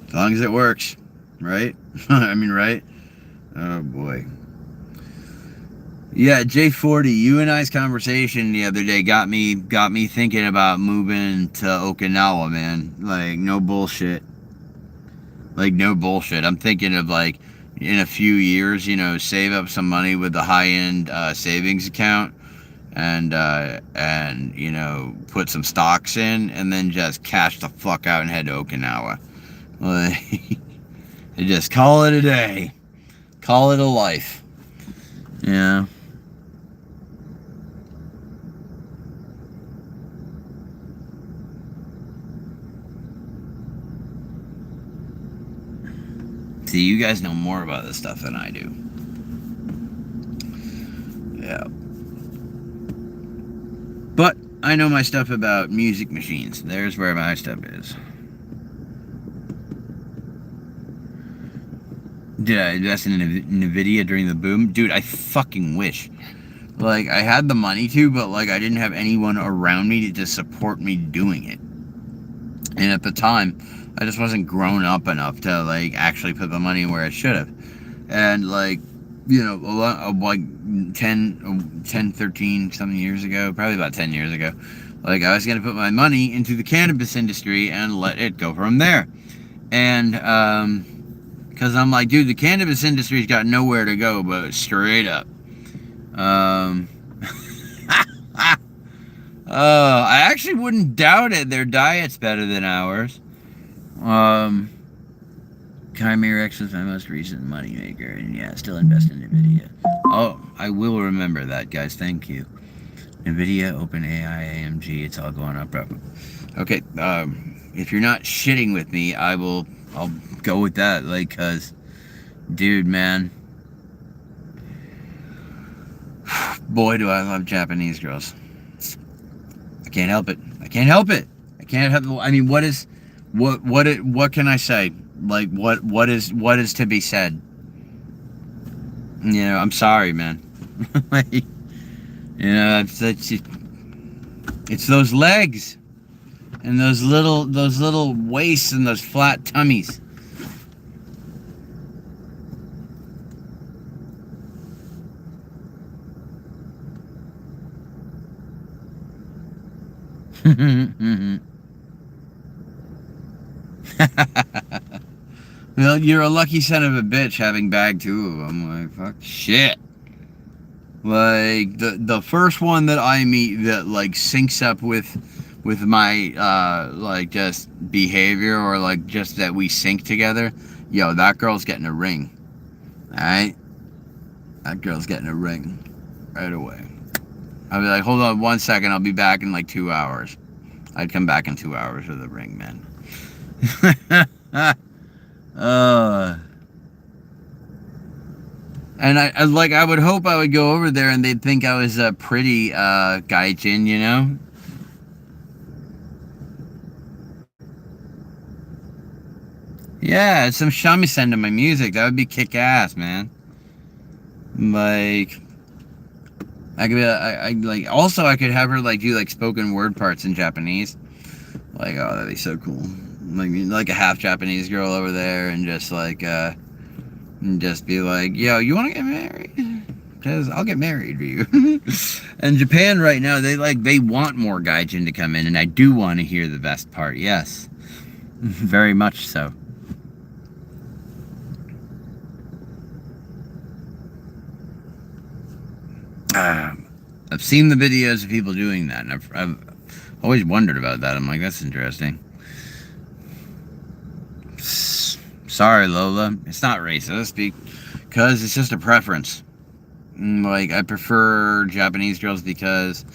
As long as it works, right? I mean, right? Oh boy. Yeah, J40, you and I's conversation the other day got me thinking about moving to Okinawa, man. Like, no bullshit. Like, no bullshit. I'm thinking of, like, in a few years, you know, save up some money with the high-end savings account and you know, put some stocks in and then just cash the fuck out and head to Okinawa. Like, just call it a day. Call it a life. Yeah. See, you guys know more about this stuff than I do. Yeah. But I know my stuff about music machines. There's where my stuff is. Did I invest in NVIDIA during the boom? Dude, I fucking wish. Like, I had the money to, but, like, I didn't have anyone around me to support me doing it. And at the time, I just wasn't grown up enough to, like, actually put the money where I should have. And, like, you know, a lot of, like, 10, 13 something years ago, probably about 10 years ago, like, I was going to put my money into the cannabis industry and let it go from there. And, because I'm like, dude, the cannabis industry's got nowhere to go, but straight up. I actually wouldn't doubt it. Their diet's better than ours. Chimera X was my most recent moneymaker, and yeah, still invest in NVIDIA. Oh, I will remember that, guys. Thank you. NVIDIA, OpenAI, AMG, it's all going up. Okay, if you're not shitting with me, I'll go with that, like, cause, dude, man, boy, do I love Japanese girls. I can't help it. I can't help it. I can't help. I mean, what can I say? Like, what is to be said? You know, I'm sorry, man. Like, you know, it's those legs and those little waists and those flat tummies. Well, you're a lucky son of a bitch having bagged two of them. Like, fuck shit. Like, the first one that I meet that, like, syncs up with my, like, just behavior, or, like, just that we sync together, yo, that girl's getting a ring. Alright? That girl's getting a ring. Right away. I'll be like, hold on 1 second, I'll be back in, like, 2 hours. I'd come back in 2 hours with a ring, man. And I would hope I would go over there and they'd think I was a pretty gaijin, you know? Yeah, some shamisen to my music. That would be kick-ass, man. Like, I could be, like, also I could have her, like, do, like, spoken word parts in Japanese. Like, oh, that'd be so cool. Like a half Japanese girl over there, and just, like, and just be like, yo, you want to get married? Because I'll get married to you. And Japan right now, they want more gaijin to come in, and I do want to hear the best part, yes. Very much so. I've seen the videos of people doing that, and I've always wondered about that. I'm like, that's interesting. Sorry, Lola. It's not racist, because it's just a preference. Like, I prefer Japanese girls because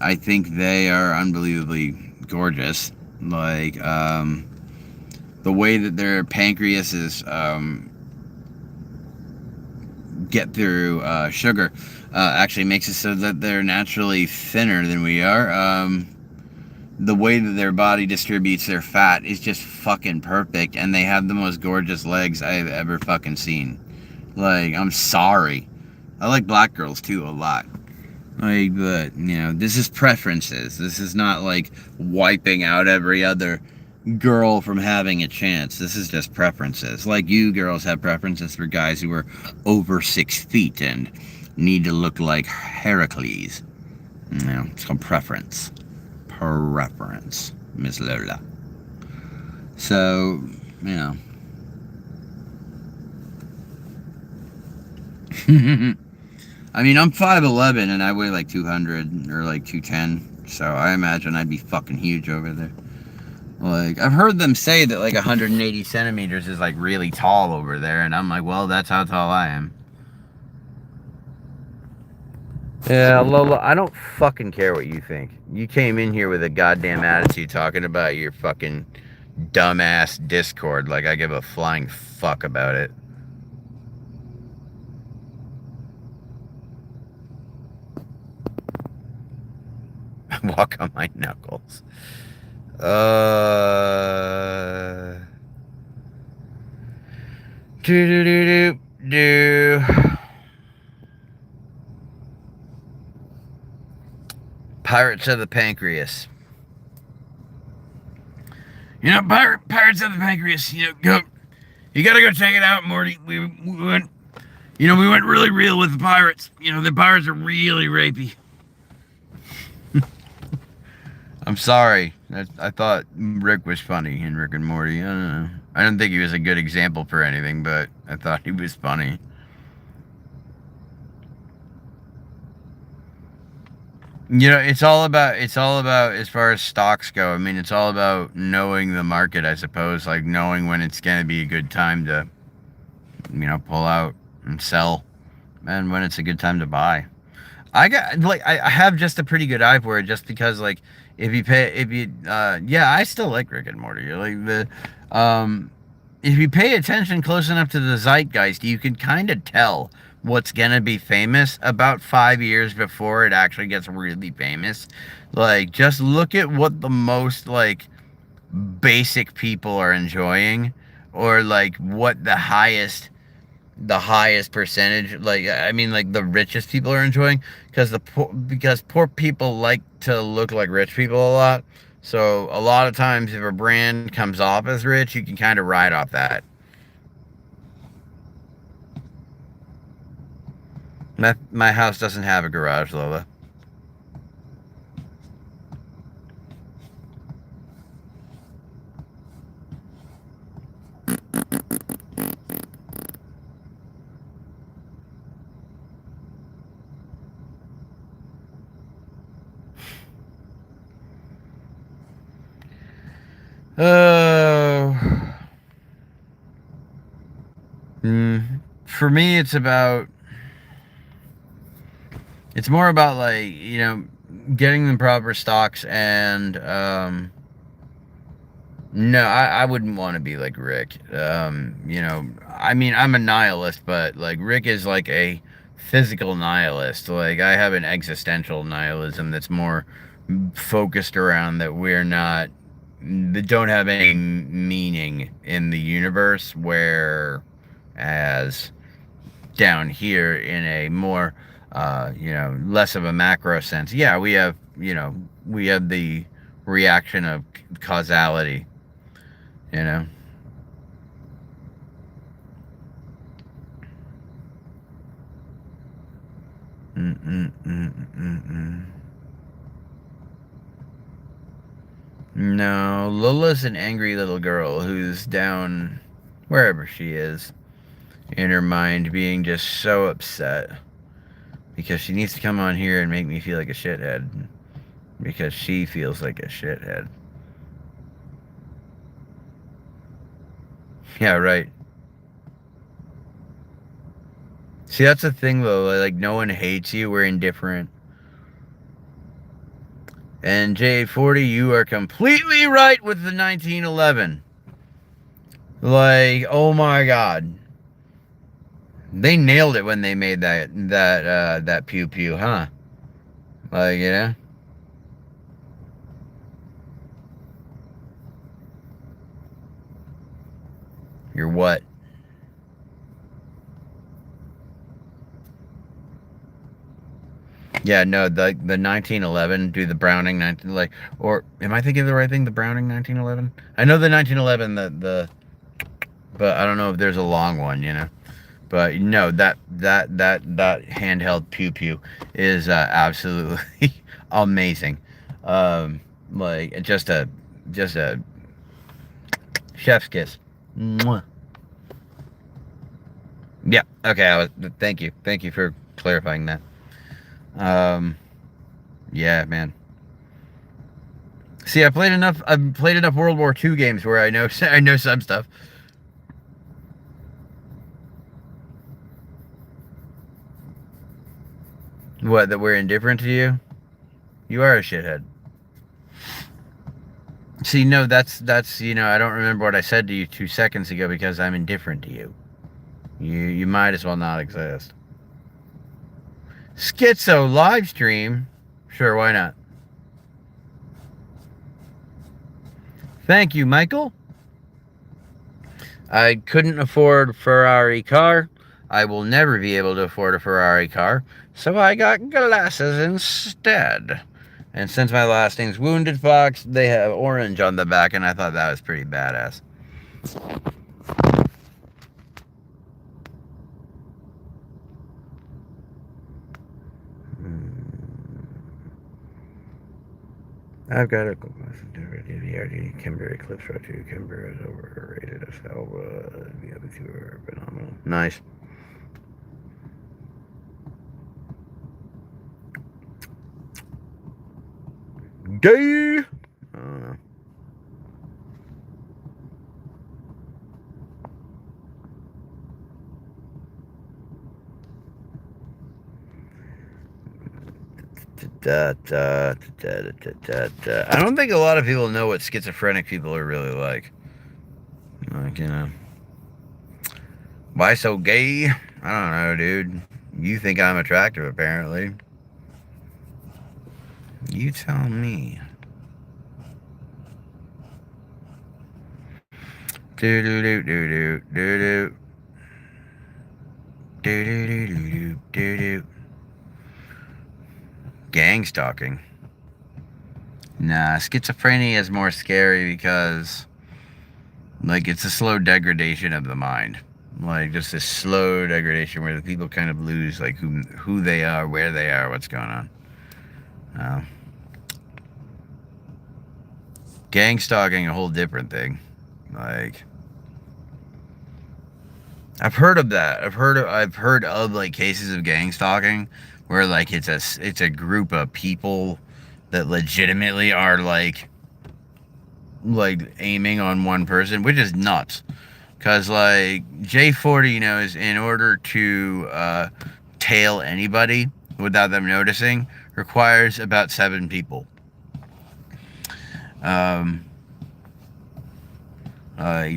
I think they are unbelievably gorgeous. Like, the way that their pancreas is get through sugar. Actually makes it so that they're naturally thinner than we are. The way that their body distributes their fat is just fucking perfect, and they have the most gorgeous legs I've ever fucking seen. Like, I'm sorry. I like black girls too a lot. Like, but, you know, this is preferences. This is not like wiping out every other girl from having a chance. This is just preferences. Like, you girls have preferences for guys who are over 6 feet and need to look like Heracles. You know, it's called preference. Preference, Miss Lola. So, you know. I mean, I'm 5'11", and I weigh like 200 or like 210, so I imagine I'd be fucking huge over there. Like, I've heard them say that like 180 centimeters is like really tall over there, and I'm like, well, that's how tall I am. Yeah, Lola, I don't fucking care what you think. You came in here with a goddamn attitude talking about your fucking dumbass Discord like I give a flying fuck about it. Walk on my knuckles. Do. Pirates of the Pancreas. You know, Pirates of the Pancreas. You know, go. You gotta go check it out, Morty. We went. You know, we went really real with the pirates. You know, the pirates are really rapey. I'm sorry. I thought Rick was funny in Rick and Morty. I don't know. I don't think he was a good example for anything, but I thought he was funny. You know, it's all about as far as stocks go. I mean, it's all about knowing the market, I suppose, like knowing when it's going to be a good time to, you know, pull out and sell, and when it's a good time to buy. I have just a pretty good eye for it, just because, like, I still like Rick and Morty. Like if you pay attention close enough to the zeitgeist, you can kind of tell what's gonna be famous about 5 years before it actually gets really famous. Like, just look at what the most, like, basic people are enjoying, or like what the highest percentage, like, I mean, like, the richest people are enjoying, because poor people like to look like rich people a lot. So a lot of times, if a brand comes off as rich, you can kind of ride off that. My house doesn't have a garage, Lola. Oh. For me, it's more about, like, you know, getting the proper stocks, and no, I wouldn't want to be like Rick. You know, I mean, I'm a nihilist, but like Rick is like a physical nihilist. Like, I have an existential nihilism that's more focused around that that don't have any meaning in the universe, whereas down here in a more, you know, less of a macro sense, yeah, we have the reaction of causality, you know. No, Lola's an angry little girl who's down wherever she is in her mind, being just so upset because she needs to come on here and make me feel like a shithead, because she feels like a shithead. Yeah, right. See, that's the thing, though. Like, no one hates you. We're indifferent. And J40, you are completely right with the 1911. Like, oh my God. They nailed it when they made that pew pew, huh? Like, you know? You're what? Yeah, no, the 1911, do the Browning 19, like, or am I thinking of the right thing? The Browning 1911. I know the 1911, but I don't know if there's a long one, you know. But no, that handheld pew pew is absolutely amazing. Like just a chef's kiss. Mwah. Yeah. Okay. Thank you for clarifying that. Um. Yeah, man. See, I've played enough World War II games where I know I know some stuff. What, that we're indifferent to you? You are a shithead. See, no, that's I don't remember what I said to you 2 seconds ago because I'm indifferent to you. You might as well not exist. Schizo live stream? Sure, why not? Thank you, Michael. I couldn't afford Ferrari car. I will never be able to afford a Ferrari car, so I got glasses instead. And since my last name's Wounded Fox, they have orange on the back, and I thought that was pretty badass. I've got a the Kimber Eclipse Road 2. Kimber is overrated as hell. The other two are phenomenal. Nice. Gay! I don't know. I don't think a lot of people know what schizophrenic people are really like. Like, why so gay? I don't know, dude. You think I'm attractive, apparently. You tell me. Do do do do do do do. Do do do do do do. Gang stalking. Nah, schizophrenia is more scary because, like, it's a slow degradation of the mind. Like, just a slow degradation where the people kind of lose, like, who they are, where they are, what's going on. Gang stalking, a whole different thing. Like, I've heard of that. I've heard of like cases of gang stalking where like it's a group of people that legitimately are like aiming on one person, which is nuts. Cause like J40 knows in order to tail anybody without them noticing requires about 7 people.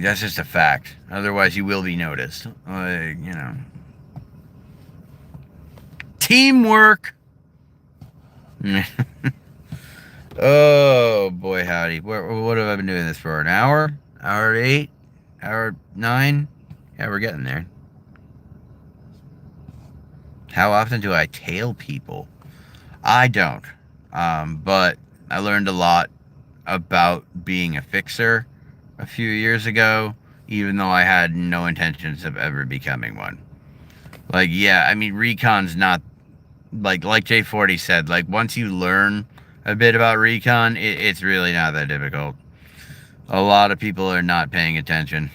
That's just a fact. Otherwise, you will be noticed. Teamwork. Oh boy, howdy. What have I been doing this for? An hour? Hour 8? Hour 9? Yeah, we're getting there. How often do I tail people? I don't. But I learned a lot about being a fixer a few years ago, even though I had no intentions of ever becoming one. Like, yeah, I mean, recon's not, like J40 said, like, once you learn a bit about recon, it's really not that difficult. A lot of people are not paying attention,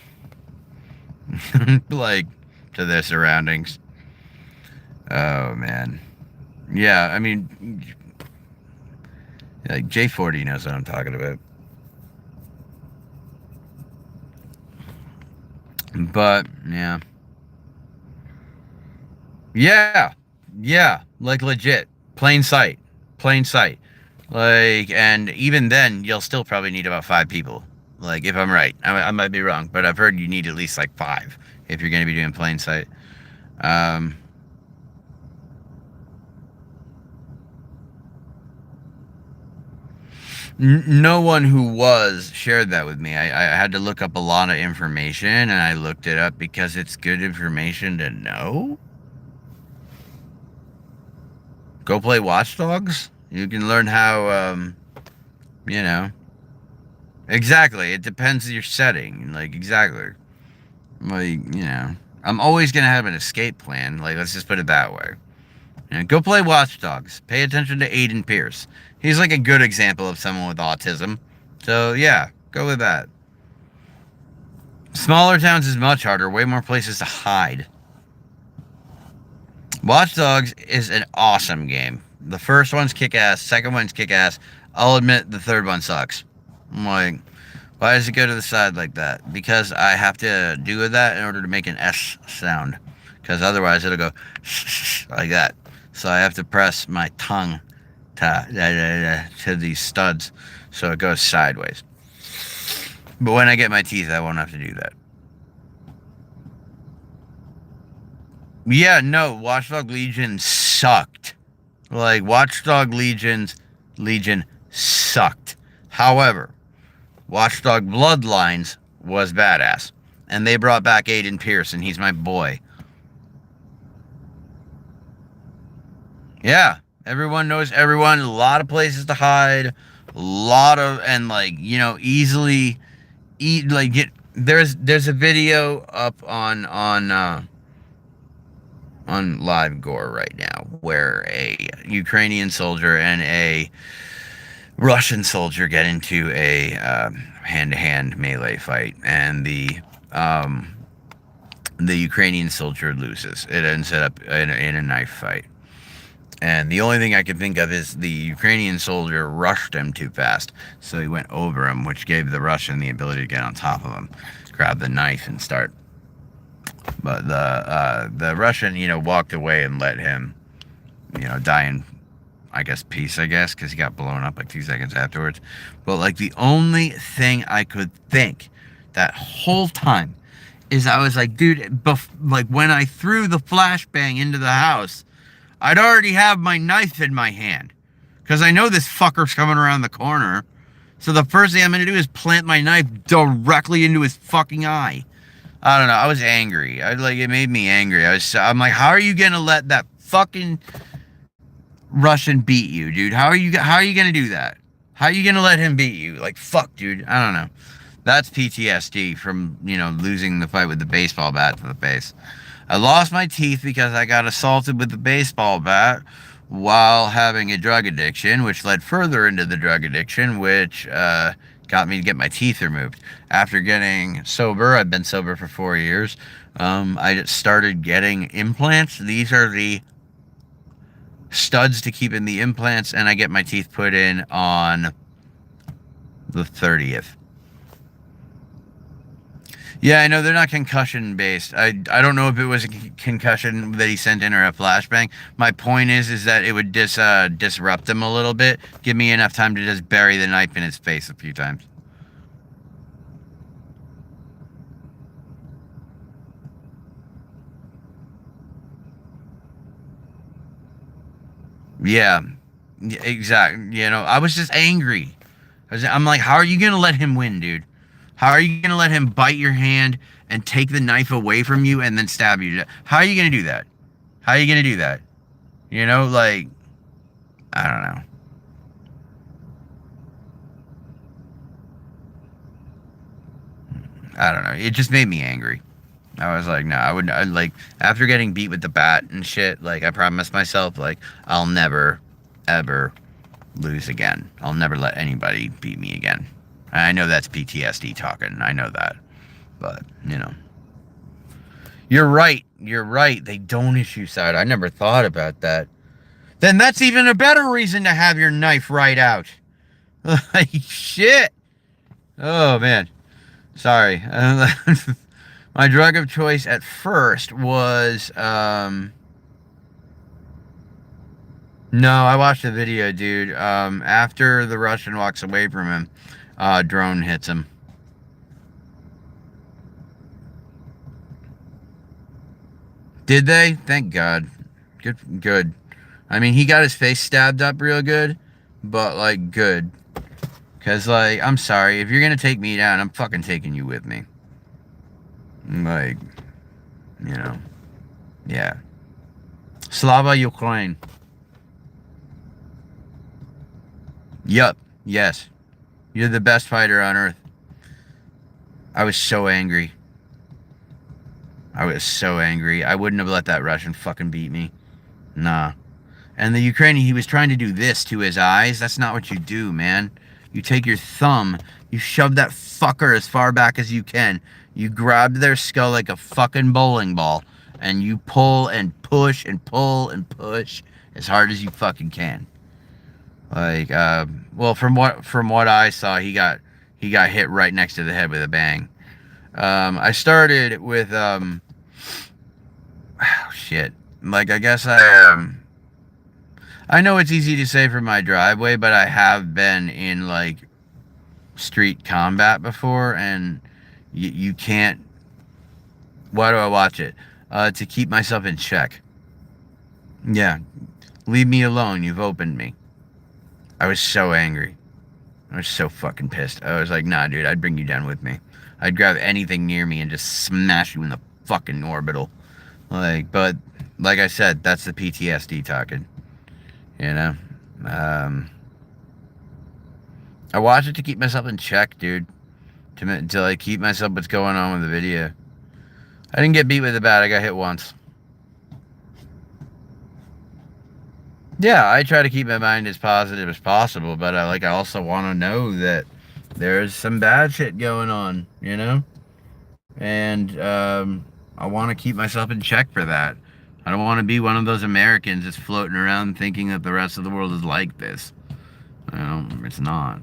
like, to their surroundings. Oh, man. Yeah, I mean, like, J40 knows what I'm talking about. But, yeah. Yeah, like legit. Plain sight. Plain sight. Like, and even then, you'll still probably need about 5 people. Like, if I'm right. I might be wrong, but I've heard you need at least like 5 if you're going to be doing plain sight. Um, no one who was shared that with me. I had to look up a lot of information, and I looked it up because it's good information to know. Go play Watch Dogs. You can learn how, you know. Exactly. It depends on your setting. Like, exactly. Like, I'm always going to have an escape plan. Like, let's just put it that way. Go play Watch Dogs. Pay attention to Aiden Pierce. He's like a good example of someone with autism. So, yeah, go with that. Smaller towns is much harder. Way more places to hide. Watch Dogs is an awesome game. The first one's kick-ass. Second one's kick-ass. I'll admit the third one sucks. I'm like, why does it go to the side like that? Because I have to do that in order to make an S sound. Because otherwise it'll go like that. So I have to press my tongue to these studs so it goes sideways. But when I get my teeth, I won't have to do that. Yeah, no, Watchdog Legion sucked. Like, Watchdog Legion sucked. However, Watchdog Bloodlines was badass. And they brought back Aiden Pierce, and he's my boy. Yeah, everyone knows everyone. A lot of places to hide. A lot of, and like, easily eat, like, there's a video up on Live Gore right now where a Ukrainian soldier and a Russian soldier get into a hand-to-hand melee fight, and the Ukrainian soldier loses. It ends up in a knife fight. And the only thing I could think of is the Ukrainian soldier rushed him too fast, so he went over him, which gave the Russian the ability to get on top of him, grab the knife, and start. But the Russian, walked away and let him, die in, I guess, peace, because he got blown up like 2 seconds afterwards. But, like, the only thing I could think that whole time is I was like, dude, like, when I threw the flashbang into the house, I'd already have my knife in my hand. Because I know this fucker's coming around the corner. So the first thing I'm going to do is plant my knife directly into his fucking eye. I don't know. I was angry. It made me angry. I'm like, how are you going to let that fucking Russian beat you, dude? How are you going to do that? How are you going to let him beat you? Like, fuck, dude. I don't know. That's PTSD from, losing the fight with the baseball bat to the face. I lost my teeth because I got assaulted with the baseball bat while having a drug addiction, which led further into the drug addiction, which got me to get my teeth removed. After getting sober, I've been sober for 4 years, I started getting implants. These are the studs to keep in the implants, and I get my teeth put in on the 30th. Yeah, I know they're not concussion based. I don't know if it was a concussion that he sent in or a flashbang. My point is that it would disrupt him a little bit, give me enough time to just bury the knife in his face a few times. Yeah, exactly. I was just angry. I'm like, how are you gonna let him win, dude? How are you going to let him bite your hand and take the knife away from you and then stab you? How are you going to do that? How are you going to do that? Like, I don't know. I don't know. It just made me angry. I was like, no, like, after getting beat with the bat and shit, like, I promised myself, like, I'll never, ever lose again. I'll never let anybody beat me again. I know that's PTSD talking. I know that. But, You're right. You're right. They don't issue side. I never thought about that. Then that's even a better reason to have your knife right out. Like, shit. Oh, man. Sorry. My drug of choice at first was, no, I watched the video, dude. After the Russian walks away from him, drone hits him. Did they? Thank God. Good, good. I mean, he got his face stabbed up real good, but, like, good. Because, like, I'm sorry. If you're going to take me down, I'm fucking taking you with me. Like, you know. Yeah. Slava Ukraine. Yup. Yes. You're the best fighter on earth. I was so angry. I was so angry. I wouldn't have let that Russian fucking beat me. Nah. And the Ukrainian, he was trying to do this to his eyes. That's not what you do, man. You take your thumb, you shove that fucker as far back as you can. You grab their skull like a fucking bowling ball, and you pull and push and pull and push as hard as you fucking can. Like, well, from what I saw, he got hit right next to the head with a bang. I started with oh, shit. Like, I guess I know it's easy to say from my driveway, but I have been in, like, street combat before, and you can't... Why do I watch it? To keep myself in check. Yeah. Leave me alone. You've opened me. I was so angry. I was so fucking pissed. I was like, nah, dude, I'd bring you down with me. I'd grab anything near me and just smash you in the fucking orbital. Like, but, like I said, that's the PTSD talking. You know? I watch it to keep myself in check, dude. To like, keep myself what's going on with the video. I didn't get beat with a bat. I got hit once. Yeah, I try to keep my mind as positive as possible, but I also want to know that there's some bad shit going on, you know? And I want to keep myself in check for that. I don't want to be one of those Americans that's floating around thinking that the rest of the world is like this. Well, it's not.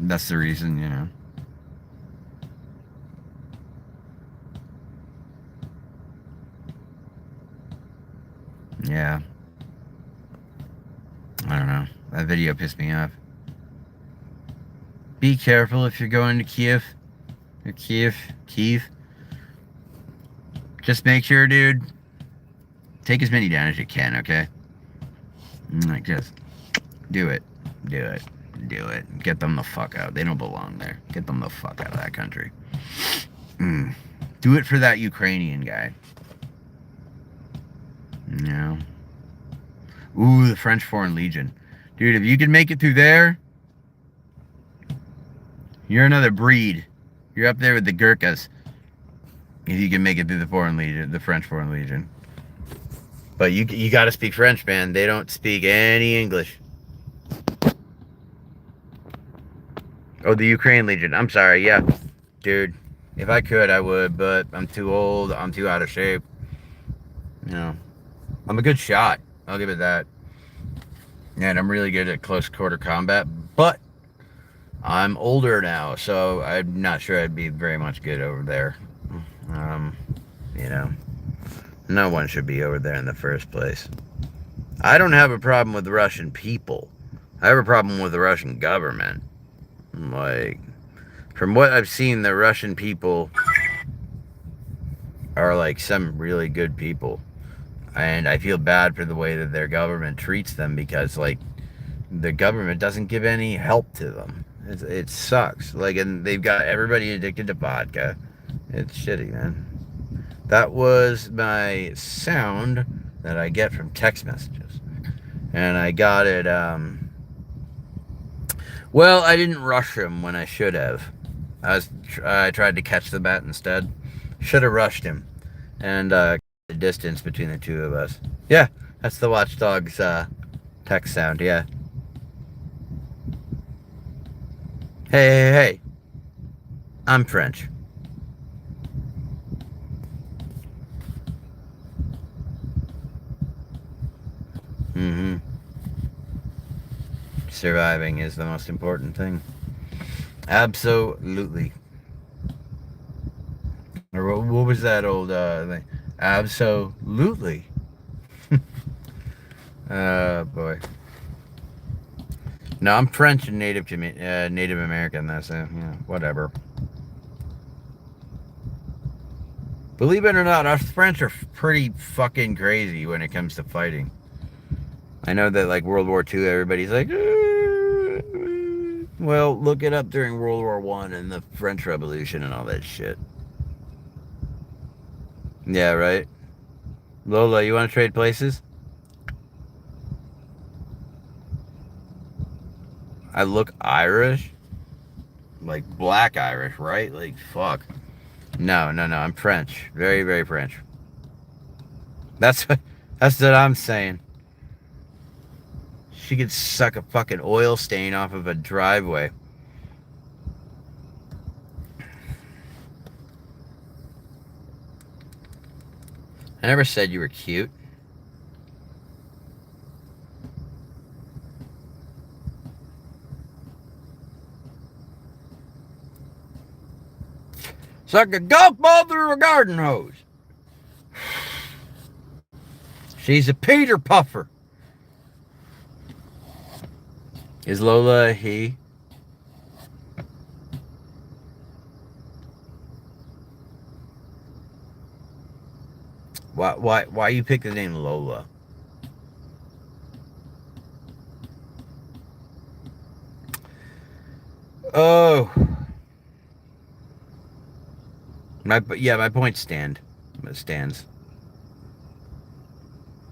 That's the reason, you know. Yeah. I don't know. That video pissed me off. Be careful if you're going to Kiev. Or Kiev. Just make sure, dude. Take as many down as you can, okay? Like, just do it. Do it. Do it. Get them the fuck out. They don't belong there. Get them the fuck out of that country. Do it for that Ukrainian guy. No. Ooh, the French Foreign Legion. Dude, if you can make it through there, you're another breed. You're up there with the Gurkhas. If you can make it through the Foreign Legion, the French Foreign Legion. But you got to speak French, man. They don't speak any English. Oh, the Ukraine Legion. I'm sorry, yeah. Dude, if I could, I would, but I'm too old. I'm too out of shape. You know, I'm a good shot. I'll give it that. And I'm really good at close quarter combat, but I'm older now, so I'm not sure I'd be very much good over there. You know, no one should be over there in the first place. I don't have a problem with the Russian people. I have a problem with the Russian government. Like, from what I've seen, the Russian people are like some really good people. And I feel bad for the way that their government treats them, because, like, the government doesn't give any help to them. It sucks. Like, and they've got everybody addicted to vodka. It's shitty, man. That was my sound that I get from text messages. And I got it, well, I didn't rush him when I should have. I tried to catch the bat instead. Should have rushed him. And, the distance between the two of us. Yeah, that's the Watchdogs, text sound, yeah. Hey. I'm French. Surviving is the most important thing. Absolutely. Or what was that old thing? Absolutely. Boy. No, I'm French and Native American. That's it. Yeah, whatever. Believe it or not, us French are pretty fucking crazy when it comes to fighting. I know that, like, World War II, everybody's like, well, look it up during World War I and the French Revolution and all that shit. Yeah, right? Lola, you want to trade places? I look Irish? Like, black Irish, right? Like, fuck. No, I'm French. Very, very French. That's what I'm saying. She could suck a fucking oil stain off of a driveway. I never said you were cute. Suck a golf ball through a garden hose. She's a Peter Puffer. Is Lola a he? Why you pick the name Lola? Oh. My point stands.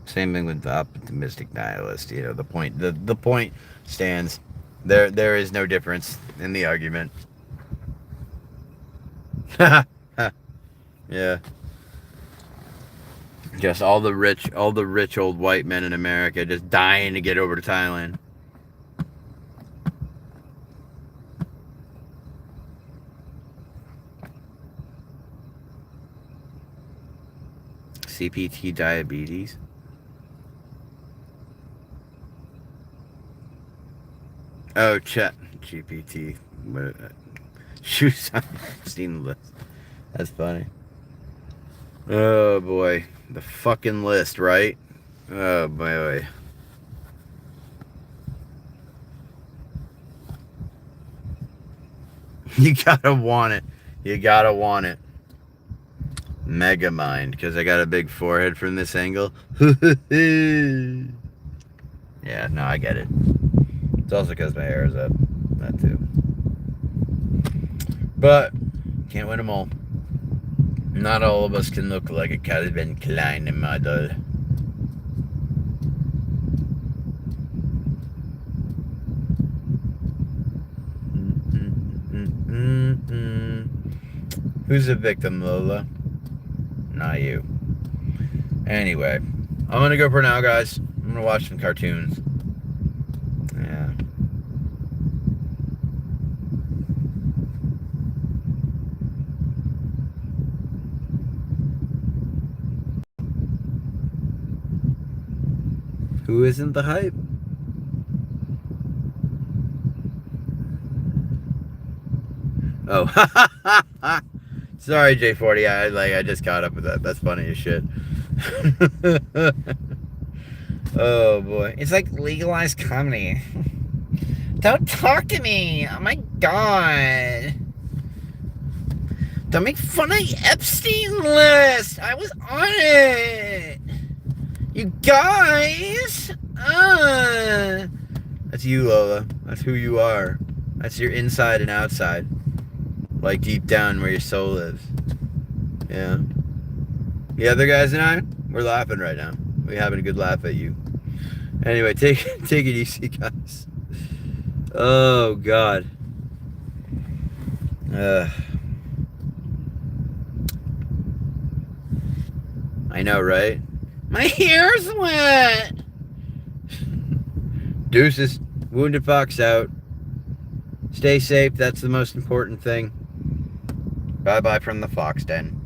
Same thing with the optimistic nihilist. You know, the point stands. There is no difference in the argument. Yeah. Just all the rich old white men in America just dying to get over to Thailand. CPT diabetes. Oh, chat GPT. Shoes on Steam list. That's funny. Oh boy, the fucking list, right? Oh boy. You gotta want it. Megamind, because I got a big forehead from this angle. Yeah, no, I get it. It's also because my hair is up. That too. But, can't win them all. Not all of us can look like a Calvin Klein model. Who's the victim, Lola? Not you. Anyway, I'm gonna go for now, guys. I'm gonna watch some cartoons. Yeah. Who isn't the hype? Oh, sorry, J40. I just caught up with that. That's funny as shit. Oh boy, it's like legalized comedy. Don't talk to me. Oh my god. Don't make fun of Epstein list. I was on it. You guys. That's you, Lola. That's who you are. That's your inside and outside. Like deep down where your soul lives. Yeah. The other guys and I, we're laughing right now. We're having a good laugh at you. Anyway, take it easy, guys. Oh, God. I know, right? My hair's wet. Deuces. Wounded Fox out. Stay safe. That's the most important thing. Bye-bye from the Fox Den.